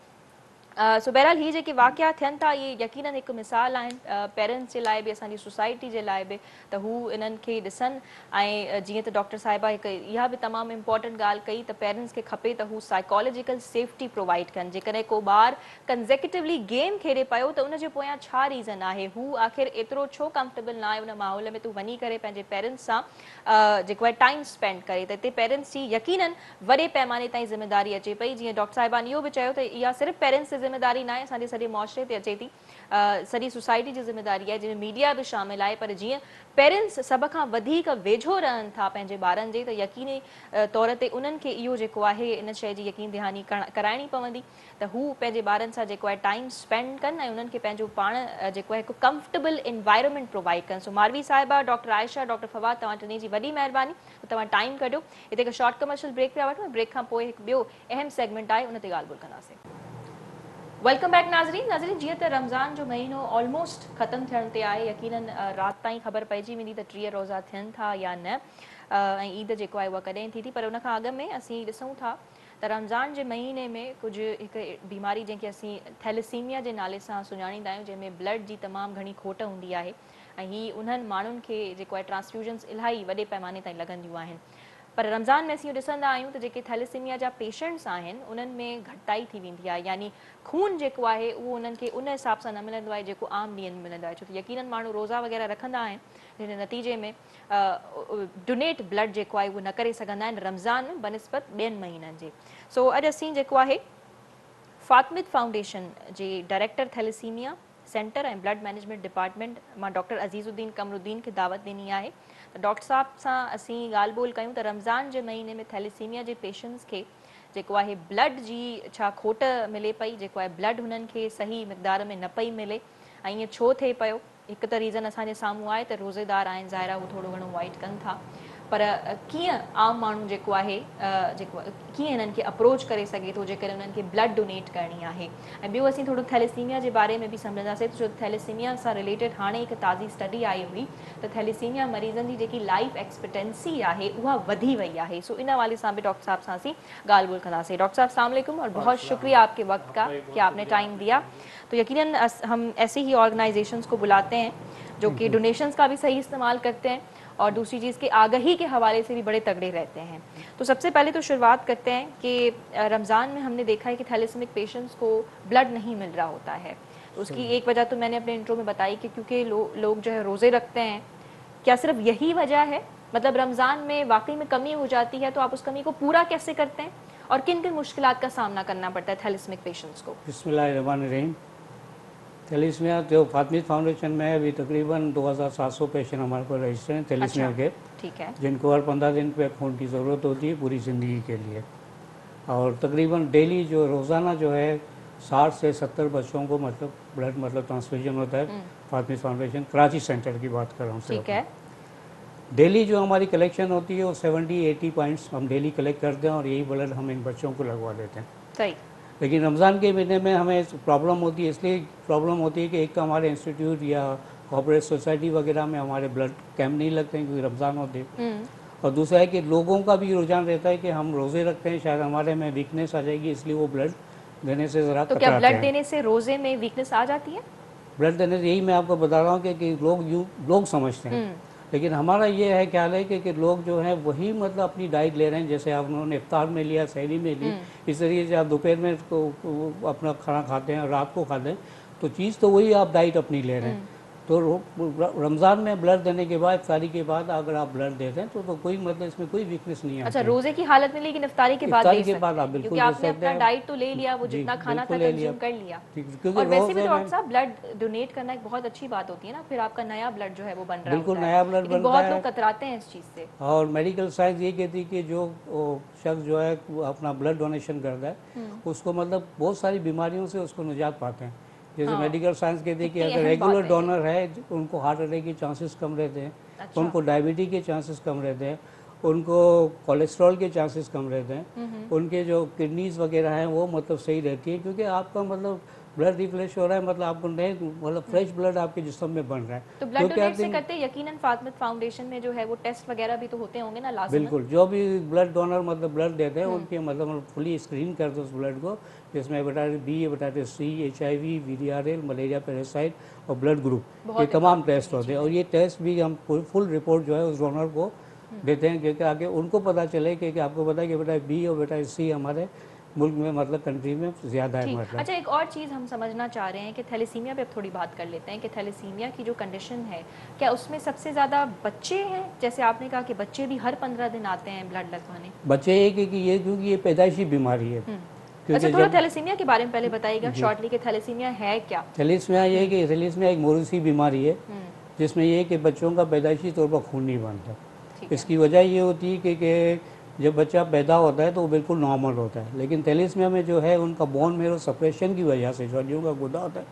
Speaker 1: सो बहरहाल ही जेके वाक़िया थियनि था, इहे यकीनन हिकु मिसाल आहिनि पेरेंट्स जे लाइ बि, असांजी सोसाइटी जे लाइ बि, त हू इन्हनि खे ॾिसनि। ऐं जीअं त डॉक्टर साहिबा हिकु इहा बि तमामु इम्पॉर्टेंट ॻाल्हि कई त पेरेंट्स खे खपे त हू साइकोलॉजिकल सेफ्टी प्रोवाइड कनि। जेकॾहिं को ॿारु कंज़ेक्यूटिवली गेम खेॾे पियो त उनजे पोयां छा रीज़न आहे, हू आख़िर एतिरो छो कंफर्टेबल न आहे उन माहौल में, तूं वञी करे पंहिंजे पेरेंट्स सां जेको आहे टाइम स्पेंड करे, त हिते पेरेंट्स जी यकीनन वॾे पैमाने ताईं ज़िम्मेदारी अचे पई। जीअं डॉक्टर साहिबान इहो बि चयो त इहा सिर्फ़ु पेरेंट्स जी ज़िम्मेदारी न आहे, असांजे सॼे मुआशरे ते अचे थी, सॼी सोसाइटी जी ज़िम्मेदारी आहे, जंहिंमें मीडिया बि शामिल आहे। पर जीअं पेरेंट्स सभ खां वधीक वेझो रहनि था पंहिंजे ॿारनि जे, त यकीनी तौर ते उन्हनि खे इहो जेको आहे इन शइ जी यकीन दहानी कराइणी पवंदी त हू पंहिंजे ॿारनि सां जेको आहे टाइम स्पेंड कनि ऐं उन्हनि खे पंहिंजो पाण जेको आहे हिकु कंफर्टेबल एनवायरनमेंट प्रोवाइड कनि। सो मारवी साहिबा, डॉक्टर आयशा, डॉक्टर फवाद, तव्हां टिनी जी वॾी महिरबानी त तव्हां टाइम कढियो। हिते हिकु शॉर्ट कमर्शियल ब्रेक पिया वठूं, ब्रेक खां पोइ हिकु ॿियो अहम सेगमेंट आहे, उन ते ॻाल्हि ॿोल कंदासीं। वेलकम बैक नाज़रीन, जीअं त रमज़ान जो महीनो ऑलमोस्ट ख़त्म थियण ते आहे, यकीनन राति ताईं ख़बर पइजी वेंदी त 30 रोज़ा थियनि था या न, ऐं ईद जेको आहे उहा कॾहिं थी थी। पर उन खां अॻु में असीं ॾिसूं था त रमज़ान जे महीने में कुझु हिकु बीमारी जंहिंखे असीं थैलेसीमिया जे नाले सां सुञाणींदा आहियूं, जंहिंमें ब्लड जी तमामु घणी खोट हूंदी आहे ऐं हीअ उन्हनि माण्हुनि खे जेको आहे ट्रांसफ्यूजन्स इलाही वॾे पैमाने ताईं लॻंदियूं आहिनि। पर रमज़ान में असीं ॾिसंदा आहियूं त जेके थैलेसीमिया जा पेशेंट्स आहिनि उन्हनि में घटिताई थी वेंदी आहे, यानी खून जेको आहे उहो उन्हनि खे उन हिसाब सां न मिलंदो आहे जेको आम ॾींहंनि में मिलंदो आहे। छो त यकीनन माण्हू रोज़ा वग़ैरह रखंदा आहिनि, जिन नतीजे में डोनेट ब्लड जेको आहे उहो न करे सघंदा आहिनि रमज़ान में बनिस्बत ॿियनि महीननि जे। सो अॼु असीं जेको आहे फातमिद फाउंडेशन जे डायरेक्टर थैलेसीमिया सेंटर ऐं ब्लड मैनेजमेंट डिपार्टमेंट मां डॉक्टर अज़ीज़ुद्दीन कमरुद्दीन खे दावत ॾिनी आहे त डॉक्टर साहब सां असीं ॻाल्हि ॿोल कयूं त रमज़ान जे महीने में थैलेसीमिया जे पेशेंट्स खे जेको आहे ब्लड जी छा खोट मिले पई, जेको आहे ब्लड हुननि खे सही मिक़दार में न पई मिले ऐं ईअं छो थिए पियो। हिकु त रीज़न असांजे साम्हूं आहे त रोज़ेदार आहिनि, ज़ाहिर आहे उहो थोरो घणो अवॉइड कनि था, पर कीअं आम माण्हू जेको आहे जेको कीअं हिननि खे अप्रोच करे सघे थो जेकॾहिं उन्हनि खे ब्लड डोनेट करणी आहे। ऐं ॿियो असीं थोरो थैलेसीमिया जे बारे में बि सम्झंदासीं, छो थैलेसीमिया सां रिलेटेड हाणे हिकु ताज़ी स्टडी आई हुई त थैलेसीमिया मरीज़नि जी जेकी लाइफ एक्सपेक्टेंसी आहे उहा वधी वई आहे। सो इन वाले सां बि डॉक्टर साहब सां असीं ॻाल्हि ॿोल कंदासीं। डॉक्टर साहब अस्सलाम वालेकुम और बहुत शुक्रिया आपके वक्त का कि आपने टाइम दिया। तो यकीनन हम ऐसे ही ऑर्गेनाइजेशंस को बुलाते हैं जो कि डोनेशंस का भी सही इस्तेमाल करते हैं और दूसरी चीज़ की आगाही के हवाले से भी बड़े तगड़े रहते हैं। तो सबसे पहले तो शुरुआत करते हैं कि रमज़ान में हमने देखा है कि थैलेसीमिक पेशेंट्स को ब्लड नहीं मिल रहा होता है। तो उसकी एक वजह तो मैंने अपने इंट्रो में बताई कि क्योंकि लोग जो है रोज़े रखते हैं। क्या सिर्फ यही वजह है, मतलब रमज़ान में वाकई में कमी हो जाती है तो आप उस कमी को पूरा कैसे करते हैं और किन किन मुश्किलात का सामना करना पड़ता है थैलेसीमिक पेशेंट्स को?
Speaker 5: बिस्मिल्लाहिर्रहमानिर्रहीम। थैलेसीमिया जो फातमिद फाउंडेशन में अभी तकरीबन 2700 पेशेंट हमारे पास रजिस्टर हैं थैलेसीमिया के,
Speaker 1: ठीक है,
Speaker 5: जिनको हर 15 दिन पे खून की ज़रूरत होती है पूरी ज़िंदगी के लिए। और तकरीबन डेली जो रोज़ाना जो है 60 से 70 बच्चों को मतलब ब्लड मतलब ट्रांसफ्यूजन होता है। फातमिद फाउंडेशन कराची सेंटर की बात कर रहा हूँ।
Speaker 1: ठीक है,
Speaker 5: डेली जो हमारी कलेक्शन होती है वो 70-80 पॉइंट्स हम डेली कलेक्ट करते हैं और यही ब्लड हम इन बच्चों को लगवा देते हैं।
Speaker 1: सही।
Speaker 5: लेकिन रमज़ान के महीने में हमें प्रॉब्लम होती है, इसलिए प्रॉब्लम होती है कि एक तो हमारे इंस्टीट्यूट या कॉर्पोरेट सोसाइटी वगैरह में हमारे ब्लड कैंप नहीं लगते हैं क्योंकि रमज़ान होते हैं, और दूसरा है कि लोगों का भी रुझान रहता है कि हम रोज़े रखते हैं, शायद हमारे में वीकनेस आ जाएगी इसलिए वो ब्लड देने से ज़रा
Speaker 1: तो क्या
Speaker 5: कतराते
Speaker 1: ब्लड
Speaker 5: हैं।
Speaker 1: देने से रोजे में वीकनेस आ जाती है?
Speaker 5: ब्लड देने से यही मैं आपको बता रहा हूँ कि लोग समझते हैं, लेकिन हमारा ये है ख्याल है कि लोग जो हैं वही मतलब अपनी डाइट ले रहे हैं, जैसे आप उन्होंने इफ्तार में लिया, सहरी में ली, इस तरीके से आप दोपहर में अपना खाना खाते हैं, रात को खाते हैं, तो चीज़ तो वही आप डाइट अपनी ले रहे हैं। तो रमज़ान में ब्लड देने के बाद, इफ्तारी के बाद अगर आप ब्लड देते हैं तो कोई मतलब इसमें कोई वीकनेस नहीं आती
Speaker 1: अच्छा,
Speaker 5: है।
Speaker 1: रोजे की हालत में, लेकिन इफ्तारी के बाद
Speaker 5: इफ्तारी
Speaker 1: दे
Speaker 5: के
Speaker 1: सकते
Speaker 5: बाद आप
Speaker 1: हैं,
Speaker 5: बिल्कुल
Speaker 1: क्योंकि
Speaker 5: दे
Speaker 1: आपने
Speaker 5: सकते
Speaker 1: अपना
Speaker 5: हैं।
Speaker 1: डाइट तो ले लिया, वो
Speaker 5: जी,
Speaker 1: जितना खाना था
Speaker 5: बिल्कुल ले लिया।
Speaker 1: कंज्यूम कर लिया।
Speaker 5: क्योंकि
Speaker 1: और वैसे भी
Speaker 5: रोज़े
Speaker 1: डॉक्टर
Speaker 5: में
Speaker 1: साहब ब्लड डोनेट करना एक बहुत अच्छी बात होती है ना, फिर आपका नया ब्लड जो है वो बन रहा
Speaker 5: बिल्कुल
Speaker 1: होता है।
Speaker 5: नया ब्लड
Speaker 1: लेकिन
Speaker 5: बनता
Speaker 1: बहुत
Speaker 5: है।
Speaker 1: लोग कतराते हैं इस चीज़ से।
Speaker 5: और मेडिकल साइंस ये कहती है कि जो शख्स जो है वो अपना ब्लड डोनेशन करता है उसको मतलब बहुत सारी बीमारियों से उसको निजात पाते हैं। जैसे
Speaker 1: हाँ।
Speaker 5: मेडिकल साइंस कहती है कि
Speaker 1: कितनी
Speaker 5: अगर
Speaker 1: अहम बात
Speaker 5: रेगुलर
Speaker 1: है ये।
Speaker 5: डोनर है उनको हार्ट अटैक के चांसेस कम रहते हैं,
Speaker 1: अच्छा।
Speaker 5: उनको डायबिटीज के चांसेस कम रहते हैं, उनको कोलेस्ट्रॉल के चांसेस कम रहते हैं, उनके जो किडनीज वगैरह हैं वो मतलब सही रहती है, क्योंकि आपका मतलब ब्लड रिफ्रेश हो रहा है, मतलब आपको नए मतलब फ्रेश ब्लड आपके जिस्म में बन रहा है।
Speaker 1: तो ब्लड
Speaker 5: जो कि
Speaker 1: डोनेट
Speaker 5: आप
Speaker 1: से करते यकीनन फातिमा फाउंडेशन में जो है वो टेस्ट वगैरह भी तो होते होंगे ना लाजमन?
Speaker 5: बिल्कुल, जो भी ब्लड डोनर मतलब ब्लड देते हैं उनके मतलब फुली स्क्रीन करते हैं उस ब्लड को, जिसमें hepatitis B, hepatitis C, HIV, VDRL, malaria parasite और ब्लड ग्रुप, ये
Speaker 1: बहुत
Speaker 5: तमाम
Speaker 1: important
Speaker 5: टेस्ट
Speaker 1: ये
Speaker 5: होते हैं। और
Speaker 1: चीज़ें।
Speaker 5: ये टेस्ट भी हम फुल रिपोर्ट जो है उस डोनर को देते हैं, क्योंकि आगे उनको पता चले कि आपको पता है कि हेपेटाइटिस बी और हेपेटाइटिस सी हमारे मुल्क में मतलब कंट्री में ज़्यादा है
Speaker 1: ठीक।
Speaker 5: मतलब।
Speaker 1: अच्छा, एक और चीज़ हम समझना चाह रहे हैं कि थैलेसीमिया पे अब थोड़ी बात कर लेते हैं कि थैलेसीमिया की जो कंडीशन है, क्या उसमें सबसे ज़्यादा बच्चे हैं? जैसे आपने कहा कि बच्चे भी हर 15 दिन आते हैं ब्लड लगवाने।
Speaker 5: बच्चे एक कि ये क्योंकि ये पैदाइशी बीमारी है,
Speaker 1: अच्छा,
Speaker 5: क्योंकि
Speaker 1: थोड़ा
Speaker 5: जब
Speaker 1: थैलेसीमिया के बारे में पहले बताइएगा
Speaker 5: जी।
Speaker 1: शॉर्टली कि थैलेसीमिया है क्या?
Speaker 5: थैलेसीमिया ये है कि थैलेसीमिया एक मौरूसी बीमारी है, जिसमें ये है कि बच्चों का पैदाइशी तौर पर खून नहीं बनता।
Speaker 1: ठीक है।
Speaker 5: इसकी वजह ये होती है कि जब बच्चा पैदा होता है तो वो बिल्कुल नॉर्मल होता है, लेकिन थैलेसीमिया में जो है उनका बोन मेरो सप्रेशन की वजह से जो हड्डियों का गुदा होता है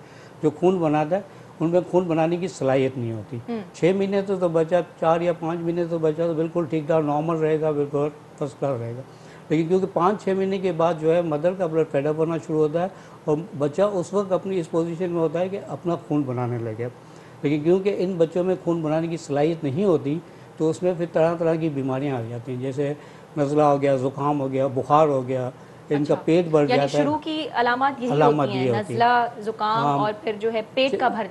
Speaker 5: जो खून बनाता है, उनमें खून बनाने की सलाहियत नहीं होती। 6 महीने तो बच्चा, 4 या 5 महीने तो बच्चा तो बिल्कुल ठीक ठाक नॉर्मल रहेगा, बिल्कुल फर्स्ट क्लास रहेगा, लेकिन क्योंकि 5-6 महीने के बाद जो है मदर का ब्लड पैदा होना शुरू होता है और बच्चा उस वक्त अपनी इस पोजीशन में होता है कि अपना खून बनाने लगे। लेकिन क्योंकि इन बच्चों में खून बनाने की सलाहियत नहीं होती तो उसमें फिर तरह तरह की बीमारियां आ जाती हैं, जैसे नज़ला हो गया, ज़ुकाम हो गया, बुखार हो गया, इनका
Speaker 1: अच्छा,
Speaker 5: पेट बढ़
Speaker 1: यानी
Speaker 5: जाता है।
Speaker 1: शुरू की अलामत यही
Speaker 5: अलामत
Speaker 1: होती
Speaker 5: ये
Speaker 1: हैं,
Speaker 5: होती है।
Speaker 1: नज़ला, जुकाम
Speaker 5: हाँ,
Speaker 1: और फिर जो है पेट का बढ़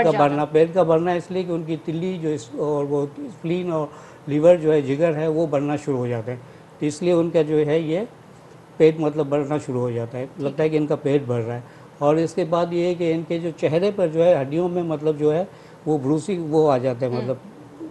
Speaker 1: जाना।
Speaker 5: पेट का बढ़ना इसलिए कि उनकी तिल्ली जो और वो स्प्लीन और लीवर जो है, जिगर है, वो बढ़ना शुरू हो जाते हैं, तो इसलिए उनका जो है ये पेट मतलब बढ़ना शुरू हो जाता है, लगता है कि इनका पेट बढ़ रहा है। और इसके बाद ये है कि इनके जो चेहरे पर जो है हड्डियों में मतलब जो है वो ब्रूसी वो आ जाता है, मतलब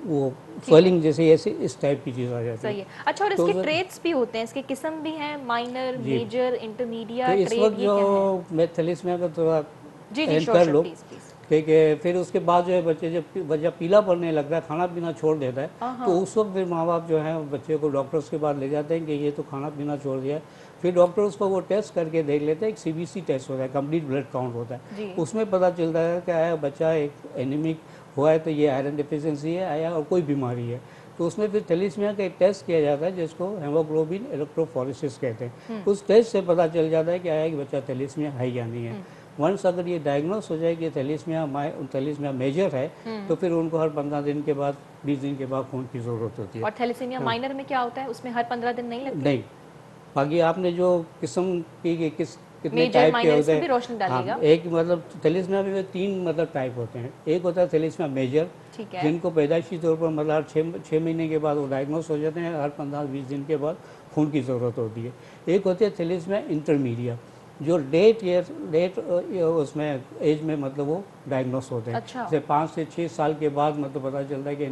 Speaker 5: वो स्वेलिंग जैसे ऐसे इस टाइप की चीज़ आ जाती
Speaker 1: सही
Speaker 5: है।
Speaker 1: है। अच्छा, और
Speaker 5: तो
Speaker 1: इसके ट्रेड्स भी होते हैं, इसके किस्म भी हैं, माइनर,
Speaker 5: जी।
Speaker 1: मेजर,
Speaker 5: तो
Speaker 1: इंटरमीडिएट,
Speaker 5: इस
Speaker 1: ट्रेड,
Speaker 5: वक्त
Speaker 1: ये
Speaker 5: जो
Speaker 1: क्या है?
Speaker 5: मैं थैलेसीमिया का थोड़ा
Speaker 1: जी जी,
Speaker 5: एंड
Speaker 1: श्योर
Speaker 5: कर
Speaker 1: श्योर,
Speaker 5: लो,
Speaker 1: प्लीज प्लीज।
Speaker 5: क्योंकि फिर उसके बाद जो है बच्चे जब बच्चा पीला पड़ने लगता है, खाना पीना छोड़ देता है, तो उस वक्त फिर माँ बाप जो है बच्चे को डॉक्टर्स के पास ले जाते हैं कि ये तो खाना पीना छोड़ दिया है। फिर डॉक्टर उसको वो टेस्ट करके देख लेते हैं, एक CBC टेस्ट होता है, कंप्लीट ब्लड काउंट होता
Speaker 1: जी।
Speaker 5: है, उसमें पता चलता है कि आया बच्चा एक एनीमिक हुआ है तो ये आयरन डिफिशिएंसी है आया और कोई बीमारी है, तो उसमें फिर थैलेसीमिया का एक टेस्ट किया जाता है जिसको हेमोग्लोबिन इलेक्ट्रोफोरेसिस कहते हैं। उस टेस्ट से पता चल जाता है कि आया कि बच्चा थैलेसीमिया है या नहीं है। वंस अगर ये डायग्नोस हो जाए कि थैलेसीमिया मेजर है, तो फिर उनको हर 15 दिन के बाद, 20 दिन के बाद खून की ज़रूरत होती है।
Speaker 1: और थैलेसीमिया माइनर में क्या होता है, उसमें हर 15 दिन नहीं लगती?
Speaker 5: नहीं, बाकी आपने जो किस्म की कितने
Speaker 1: मेजर,
Speaker 5: टाइप के
Speaker 1: माइनर, इस
Speaker 5: होते
Speaker 1: पर भी
Speaker 5: हैं,
Speaker 1: रोशनी डालिएगा।
Speaker 5: हाँ, एक मतलब थैलेसीमिया में 3 मतलब टाइप होते हैं। एक होता है थैलेसीमिया मेजर,
Speaker 1: ठीक है।
Speaker 5: जिनको पैदाइशी तौर पर मतलब हर 6 महीने के बाद वो डायग्नोस हो जाते हैं, हर 15-20 दिन के बाद खून की ज़रूरत होती है। एक होती है थैलेसीमिया इंटरमीडिएट, जो लेट उसमें एज में मतलब वो डायग्नोस होते हैं।
Speaker 1: अच्छा।
Speaker 5: जैसे 5 से 6 साल के बाद मतलब पता चलता है कि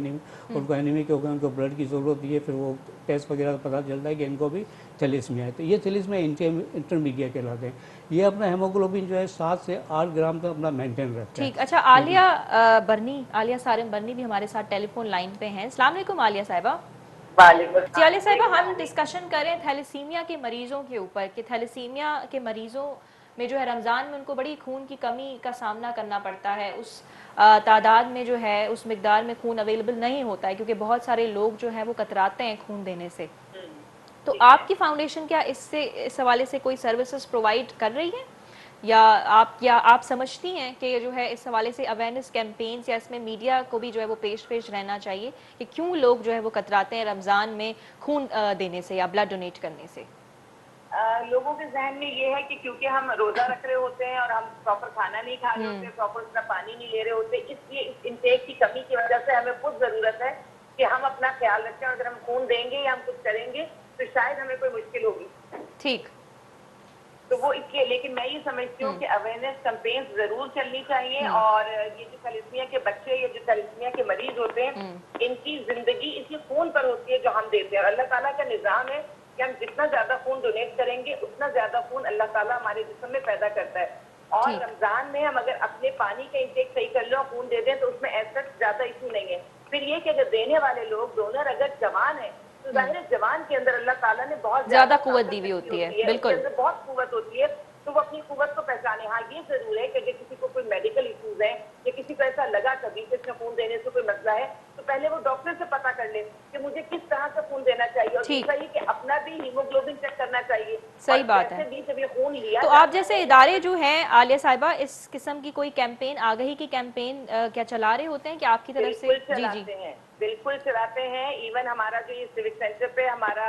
Speaker 5: उनको एनीमिक हो गया, उनको ब्लड की ज़रूरत है, फिर वो टेस्ट वगैरह पता चलता है कि इनको भी थैलेसीमिया है, तो ये थैलेसीमिया इंटरमीडिएट कहलाते हैं। ये अपना हेमोग्लोबिन जो है 7 से 8 ग्राम तक अपना मेंटेन रखता है।
Speaker 1: ठीक। अच्छा, आलिया सारिम बर्नी भी हमारे साथ टेलीफोन लाइन पे हैं। अस्सलाम वालेकुम आलिया साहिबा। जी आलिया साहिबा, हम डिस्कशन करें थैलेसीमिया के मरीजों के ऊपर कि थैलेसीमिया के मरीजों में जो है रमज़ान में उनको बड़ी खून की कमी का सामना करना पड़ता है, उस तादाद में जो है उस मिकदार में खून अवेलेबल नहीं होता है, क्योंकि बहुत सारे लोग जो हैं वो कतराते हैं खून देने से। तो आपकी फाउंडेशन क्या इस हवाले से कोई सर्विसेज प्रोवाइड कर रही है, या आप समझती हैं कि जो है इस हवाले से अवेयरनेस कैंपेन्स या इसमें मीडिया को भी जो है वो पेश रहना चाहिए कि क्यों लोग जो है वो कतराते हैं रमज़ान में खून देने से या ब्लड डोनेट करने से?
Speaker 6: लोगों के जहन में ये है कि क्योंकि हम रोजा रख रहे होते हैं और हम प्रॉपर खाना नहीं खा रहे होते, प्रॉपर उतना पानी नहीं ले रहे होते, इसलिए इस इंटेक की कमी की वजह से हमें खुद जरूरत है कि हम अपना ख्याल रखें। अगर हम खून देंगे या हम कुछ करेंगे तो शायद हमें कोई मुश्किल होगी।
Speaker 1: ठीक।
Speaker 6: तो वो इसलिए, लेकिन मैं ये समझती हूँ कि अवेयरनेस कैंपेन जरूर चलनी चाहिए। और ये जो थैलेसीमिया के बच्चे, ये जो थैलेसीमिया के मरीज होते हैं, इनकी जिंदगी इसी खून पर होती है जो हम देते हैं। और अल्लाह ताला का निजाम है कि हम जितना ज्यादा खून डोनेट करेंगे उतना ज्यादा खून अल्लाह ताला हमारे जिस्म में पैदा करता है। और रमजान में हम अगर अपने पानी का इंटेक सही कर लें और खून दे दें तो उसमें ऐसा ज्यादा इशू नहीं है। फिर ये कि अगर देने वाले लोग, डोनर अगर जवान है तो जाहिर है जवान के अंदर अल्लाह ताला ने बहुत
Speaker 1: ज्यादा कुव्वत दी हुई होती है, बिल्कुल,
Speaker 6: उसके अंदर बहुत कुव्वत होती है, तो वो अपनी कुव्वत को पहचाने। हाँ, ये जरूर है कि अगर किसी को कोई मेडिकल इश्यूज है या किसी को ऐसा लगा कभी कि इसमें खून देने से कोई मसला है, तो पहले वो डॉक्टर से पता कर ले कि मुझे किस तरह से खून देना चाहिए। और दूसरा ये कि अपना भी हीमोग्लोबिन चेक करना चाहिए।
Speaker 1: सही बात है।
Speaker 6: भी जब ये खून लिया
Speaker 1: तो आप जैसे इदारे जो हैं आलिया साहिबा, इस किस्म की कोई कैंपेन, आगाही की कैंपेन क्या चला रहे होते हैं कि आपकी तरफ से?
Speaker 6: जी जी बिल्कुल चलाते हैं। इवन हमारा जो ये सिविक सेंटर पे हमारा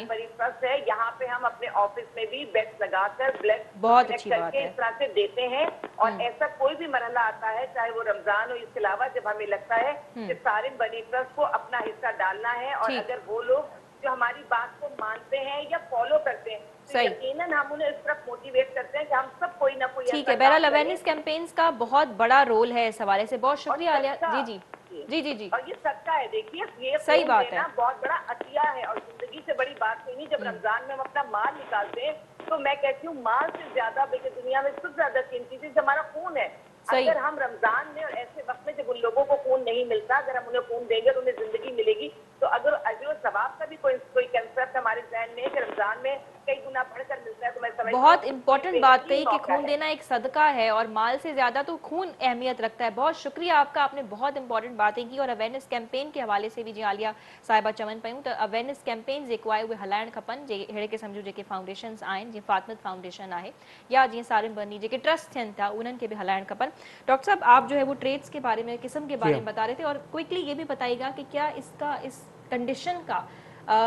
Speaker 6: मरीज ट्रस्ट है, यहाँ पे हम अपने ऑफिस में भी बेड्स लगाकर ब्लड
Speaker 1: बहुत अच्छी बात है
Speaker 6: इस तरह से देते हैं। और ऐसा कोई भी मरहला आता है, चाहे वो रमजान हो, इसके अलावा जब हमें लगता है कि सारे बनी ट्रस्ट को अपना हिस्सा डालना है, और अगर वो लोग जो हमारी बात को मानते हैं या फॉलो करते हैं तो यकीनन हम उन्हें इस तरफ मोटिवेट करते हैं कि हम सब कोई ना कोई।
Speaker 1: ठीक है, बहरहाल अवेयरनेस कैंपेन्स का बहुत बड़ा रोल है इस हवाले से। बहुत शुक्रिया आलिया। जी जी जी जी जी।
Speaker 6: और ये सच्चा है, देखिए ये
Speaker 1: सही बात है,
Speaker 6: बहुत बड़ा अतिया है और जिंदगी से बड़ी बात कोई नहीं। जब रमजान में हम अपना माल निकालते हैं तो मैं कहती हूँ माल से ज्यादा बल्कि दुनिया में सबसे ज्यादा कीमती चीज हमारा खून है। अगर हम रमजान में और ऐसे वक्त में जब उन लोगों को खून नहीं मिलता, अगर हम उन्हें खून देंगे तो उन्हें जिंदगी मिलेगी। तो अगर अजर सवाब का भी कोई कंसेप्ट हमारे जहन में है कि रमजान में कई गुना बढ़कर मिलता है, तो मैं समझती हूँ
Speaker 1: बहुत इंपॉर्टेंट बात कही कि खून देना एक सदका है और माल से ज्यादा तो खून अहमियत रखता है। बहुत शुक्रिया आपका, आपने बहुत इंपॉर्टेंट बातें की। और अवेयरनेस कैंपेन के हवाले से भी जी आलिया साहिबा चवन पयूं तो अवेयरनेस कैंपेन जेको उहे हलाइण खपनि, जे अहिड़े क़िस्म जूं जेके फाउंडेशन्स आहिनि, जीअं फातिमत फाउंडेशन आहे या जीअं सारिन बनी जेके ट्रस्ट थियनि था, उन्हनि खे भी हलाइण खपनि। डॉक्टर साहब, आप जो है वो ट्रेड्स के बारे में, किस्म के बारे में बता रहे थे, और क्विकली ये भी बताइएगा कि क्या इसका, इस कंडीशन का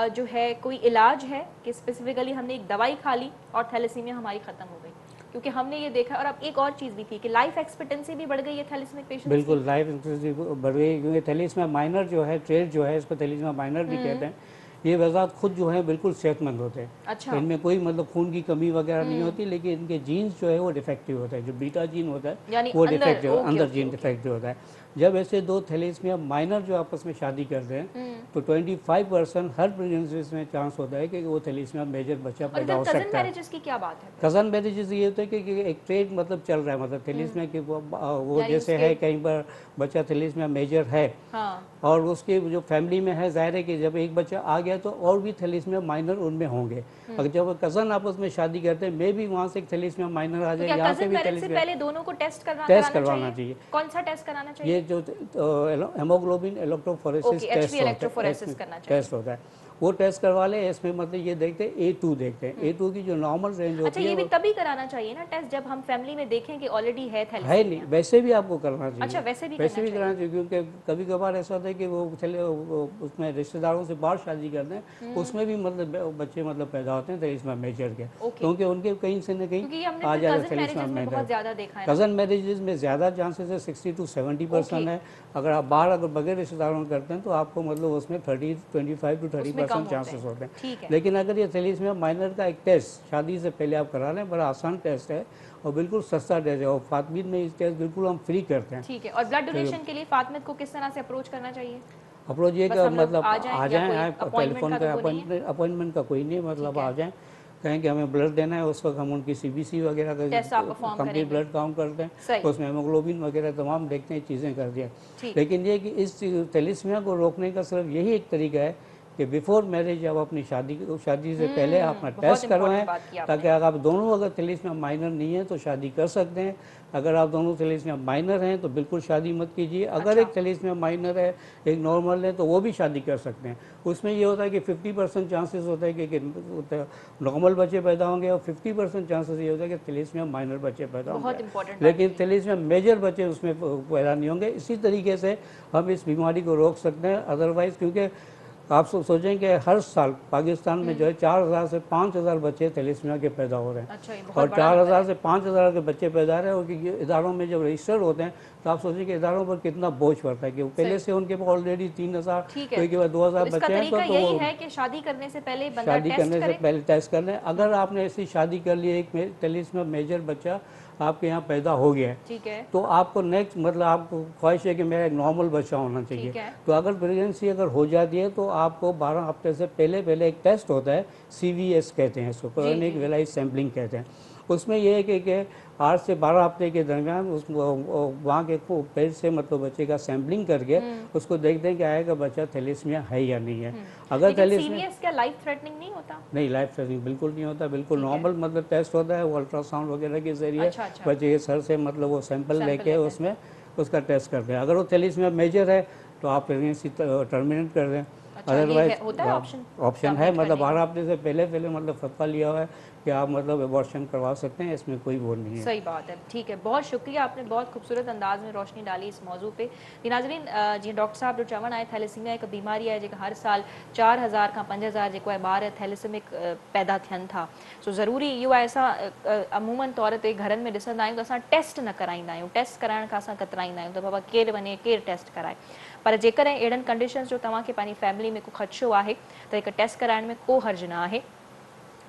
Speaker 1: जो है कोई इलाज है कि स्पेसिफिकली हमने एक दवाई खा ली और थैलेसीमिया हमारी खत्म हो गई? क्योंकि हमने ये देखा। और अब एक और चीज़ भी थी कि लाइफ एक्सपेक्टेंसी भी बढ़ गई है थैलेसीमिक पेशेंट्स। बिल्कुल,
Speaker 5: लाइफ एक्सपेक्टेंसी बढ़ गई क्योंकि थैलेसीमिया माइनर जो है, ट्रेड जो है, इसको थैलेसीमिया माइनर भी कहते हैं। ये वज़ात खुद जो है बिल्कुल सेहतमंद होते हैं।
Speaker 1: अच्छा।
Speaker 5: इनमें कोई मतलब खून की कमी वगैरह नहीं होती, लेकिन इनके जीन्स जो है वो डिफेक्टिव होता है। जो बीटा जीन होता है वो डिफेक्टिव, अंदर जीन डिफेक्टिव होता है। जब ऐसे दो थैलेसीमिया माइनर जो आपस में शादी करते हैं तो 25% हर प्रेगनेंसी में चांस होता है कि वो थैलेसीमिया मेजर बच्चा पैदा हो सकता है।
Speaker 1: कजन मैरिजेस की क्या बात है?
Speaker 5: कजन मैरिजेस ये होता है कि एक ट्रेड मतलब चल रहा है, मतलब थैलेसीमिया की वो जैसे है कहीं पर बच्चा थैलेसीमिया मेजर है और उसके जो फैमिली में है, जाहिर है कि जब एक बच्चा आ गया तो और भी थैलेसीमिया माइनर उनमें होंगे। अगर जब कजन आपस में शादी करते हैं, मे भी वहाँ से एक थैलेसीमिया माइनर आ जाए, यहाँ से भी थैलेसीमिया।
Speaker 1: पहले दोनों को टेस्ट
Speaker 5: करवाना चाहिए।
Speaker 1: कौन सा टेस्ट कराना चाहिए?
Speaker 5: ये जो हेमोग्लोबिन इलेक्ट्रोफोरेसिस टेस्ट होता है, वो टेस्ट करवा ले। इसमें मतलब ये देखते हैं A2 देखते हैं, A2 की जो नॉर्मल रेंज होती है।
Speaker 1: अच्छा, ये भी तभी कराना चाहिए ना टेस्ट जब हम फैमिली में देखें कि ऑलरेडी है थैलेसीमिया?
Speaker 5: है नहीं, वैसे भी आपको करना चाहिए।
Speaker 1: अच्छा, वैसे भी
Speaker 5: कराना चाहिए क्योंकि कभी कभार ऐसा होता है कि वो उसमें रिश्तेदारों से बाहर शादी करते हैं, उसमें भी मतलब बच्चे मतलब पैदा होते हैं थैलेसीमिया मेजर के, क्योंकि उनके कहीं से न कहीं आ जाएगा थैलेसीमिया मेजर। कजन मैरिजेस में ज़्यादा चांसेस है, 60 to 70% है। अगर आप बाहर अगर बगैर रिश्तेदारों करते हैं तो आपको मतलब उसमें 25 to 30% चांसेस होते हैं। लेकिन अगर ये थैलेसीमिया माइनर का एक टेस्ट शादी से पहले आप करा लें, बड़ा आसान टेस्ट है और बिल्कुल सस्ता टेस्ट है, और फातिमिद में इस टेस्ट बिल्कुल हम फ्री करते हैं।
Speaker 1: ठीक है। और ब्लड डोनेशन के लिए फातिमिद को किस तरह से अप्रोच करना चाहिए?
Speaker 5: अप्रोच ये का मतलब आ जाएं, टेलीफोन का अपॉइंटमेंट का कोई नहीं, मतलब आ जाएं, कहें कि हमें ब्लड देना है, उस वक्त हम उनकी CBC वगैरह का कंप्लीट ब्लड काउंट करते हैं, उसमें हेमोग्लोबिन वगैरह तमाम देखते हैं, चीज़ें कर दिया। लेकिन ये कि इस थैलेसीमिया को रोकने का सिर्फ यही एक तरीका है कि बिफोर मैरिज आप अपनी शादी से पहले अपना टेस्ट करवाएं, ताकि अगर आप दोनों अगर थैलेसीमिया माइनर नहीं है तो शादी कर सकते हैं। अगर आप दोनों थैलेसीमिया माइनर हैं तो बिल्कुल शादी मत कीजिए। अगर एक थैलेसीमिया माइनर है, एक नॉर्मल है, तो वो भी शादी कर सकते हैं। उसमें ये होता है कि 50% चांसेस होता है कि नॉर्मल बच्चे पैदा होंगे और 50% चांसेस ये होता है कि थैलेसीमिया माइनर बच्चे पैदा होंगे, लेकिन थैलेसीमिया मेजर बच्चे उसमें पैदा नहीं होंगे। इसी तरीके से हम इस बीमारी को रोक सकते हैं। अदरवाइज क्योंकि तो आप सोचें कि हर साल पाकिस्तान में जो है 4000 से 5000 बच्चे थैलेसीमिया के पैदा हो रहे हैं।
Speaker 1: अच्छा, ये बहुत
Speaker 5: और
Speaker 1: बड़ा
Speaker 5: 4000 से 5000 के बच्चे पैदा हो रहे हैं, और कि इदारों में जब रजिस्टर होते हैं तो आप सोचिए कि इदारों पर कितना बोझ पड़ता है कि पहले से उनके पास ऑलरेडी 3000
Speaker 1: ठीक है।
Speaker 5: कोई के बाद 2000
Speaker 1: तो इसका
Speaker 5: बच्चे हैं,
Speaker 1: तरीका
Speaker 5: तो
Speaker 1: यही
Speaker 5: वो
Speaker 1: है कि शादी करने से पहले बंदा
Speaker 5: शादी
Speaker 1: टेस्ट
Speaker 5: करने से
Speaker 1: करे।
Speaker 5: पहले टेस्ट कर लें। अगर आपने ऐसी शादी कर ली, एक थैलेसीमिया मेजर बच्चा आपके यहाँ पैदा हो गया है,
Speaker 1: ठीक है,
Speaker 5: तो आपको नेक्स्ट मतलब आपको ख्वाहिश है कि मेरा एक नॉर्मल बच्चा होना चाहिए,
Speaker 1: ठीक है।
Speaker 5: तो अगर प्रेगनेंसी अगर हो जाती है तो आपको 12 हफ्ते से पहले एक टेस्ट होता है, CVS कहते हैं इसको, क्रोनिक वेलाइज सैम्पलिंग कहते हैं। उसमें यह है कि 8 से 12 हफ्ते के दरमियान उस वहाँ के पेट से मतलब बच्चे का सैम्पलिंग करके उसको देखते हैं कि आएगा बच्चा थैलेसीमिया है या नहीं है। अगर
Speaker 1: लेकिन
Speaker 5: थैलेसीमिया
Speaker 1: सीवीएस क्या लाइफ थ्रेटनिंग नहीं होता?
Speaker 5: नहीं, लाइफ सेविंग बिल्कुल नहीं होता, बिल्कुल नॉर्मल मतलब टेस्ट होता है, वो अल्ट्रासाउंड वगैरह के जरिए
Speaker 1: अच्छा, अच्छा।
Speaker 5: बच्चे के सर से मतलब वो सैंपल
Speaker 1: सैंपल
Speaker 5: लेके
Speaker 1: लेते हैं।
Speaker 5: उसमें उसका टेस्ट करते हैं। अगर वो थैलेसीमिया मेजर है तो आप प्रेगनेंसी टर्मिनेट कर दें।
Speaker 1: अच्छा, ये
Speaker 5: अदरवाइज
Speaker 1: होता है ऑप्शन
Speaker 5: ऑप्शन है, मतलब 12 हफ्ते से पहले मतलब फतवा लिया हुआ है कि आप मतलब एबॉर्शन करवा सकते हैं, इसमें कोई वो नहीं है।
Speaker 1: सही बात है, ठीक है, बहुत शुक्रिया, आपने बहुत खूबसूरत अंदाज में रोशनी डाली इस मौजू पे। नाज़रीन, जी डॉक्टर साहब जो चवण आए थैलेसीमिया एक बीमारी है जो हर साल 4000 का 5000 जो ॿार थैलेसेमिक पैदा थियन था। सो ज़रूरी इहो आहे, असां अमूमन तौर ते घरनि में ॾिसंदा आहियूं त असां टेस्ट न कराईंदा आहियूं, टेस्ट कराइण खां असां कतराईंदा आहियूं त बाबा केरु वञे केरु टेस्ट कराए। पर जेकॾहिं अहिड़नि कंडीशन्स जो तव्हांखे पंहिंजी फैमिली में को ख़दशो आहे त हिकु टेस्ट कराइण में को हर्ज न आहे।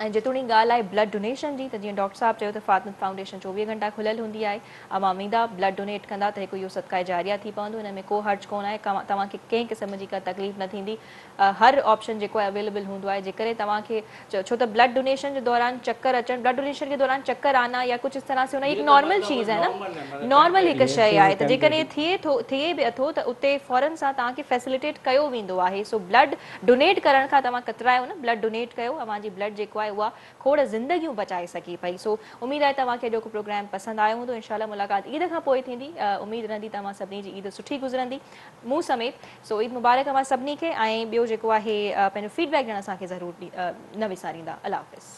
Speaker 1: ऐं जेतोणीकि ॻाल्हि आहे ब्लड डोनेशन जी, त जीअं डॉक्टर साहब चयो त फातिमा फाउंडेशन 24 घंटा खुलियल हूंदी आहे। अवामीदा ब्लड डोनेट कंदा त हिकु इहो सदक़ाए जारिया थी पवंदो, हिन में को हर्ज कोन आहे, तव्हांखे कंहिं क़िस्म जी का तकलीफ़ न थींदी। हर ऑप्शन जेको आहे अवेलेबल हूंदो आहे। जेकॾहिं तव्हांखे छो त ब्लड डोनेशन जे दौरान चक्कर अचणु, ब्लड डोनेशन के दौरान चक्कर आना या कुछ इस तरह से हुन एक नॉर्मल चीज़ है न, नॉर्मल हिकु शइ आहे। त जेकॾहिं थिए बि अथो त उते फ़ौरन सां तव्हांखे फैसिलिटेट कयो वेंदो आहे। सो ब्लड डोनेट करण खां तव्हां कतरायो न, ब्लड डोनेट कयो, अव्हांजी ब्लड जेको आहे उहा खोड़ ज़िंदगियूं बचाए सघे पई। सो उम्मीद आहे तव्हांखे अॼोको प्रोग्राम पसंदि आयो हूंदो। इंशाल्लाह मुलाक़ात ईद खां पोइ थींदी। उम्मीद रहंदी तव्हां सभिनी जी ईद सुठी गुज़रंदी मूं समेत। सो ईद मुबारक अव्हां सभिनी खे। ऐं ॿियो जेको आहे पंहिंजो फीडबैक ॾियणु असांखे ज़रूरु न विसारींदा। अल्लाह हाफ़िज़।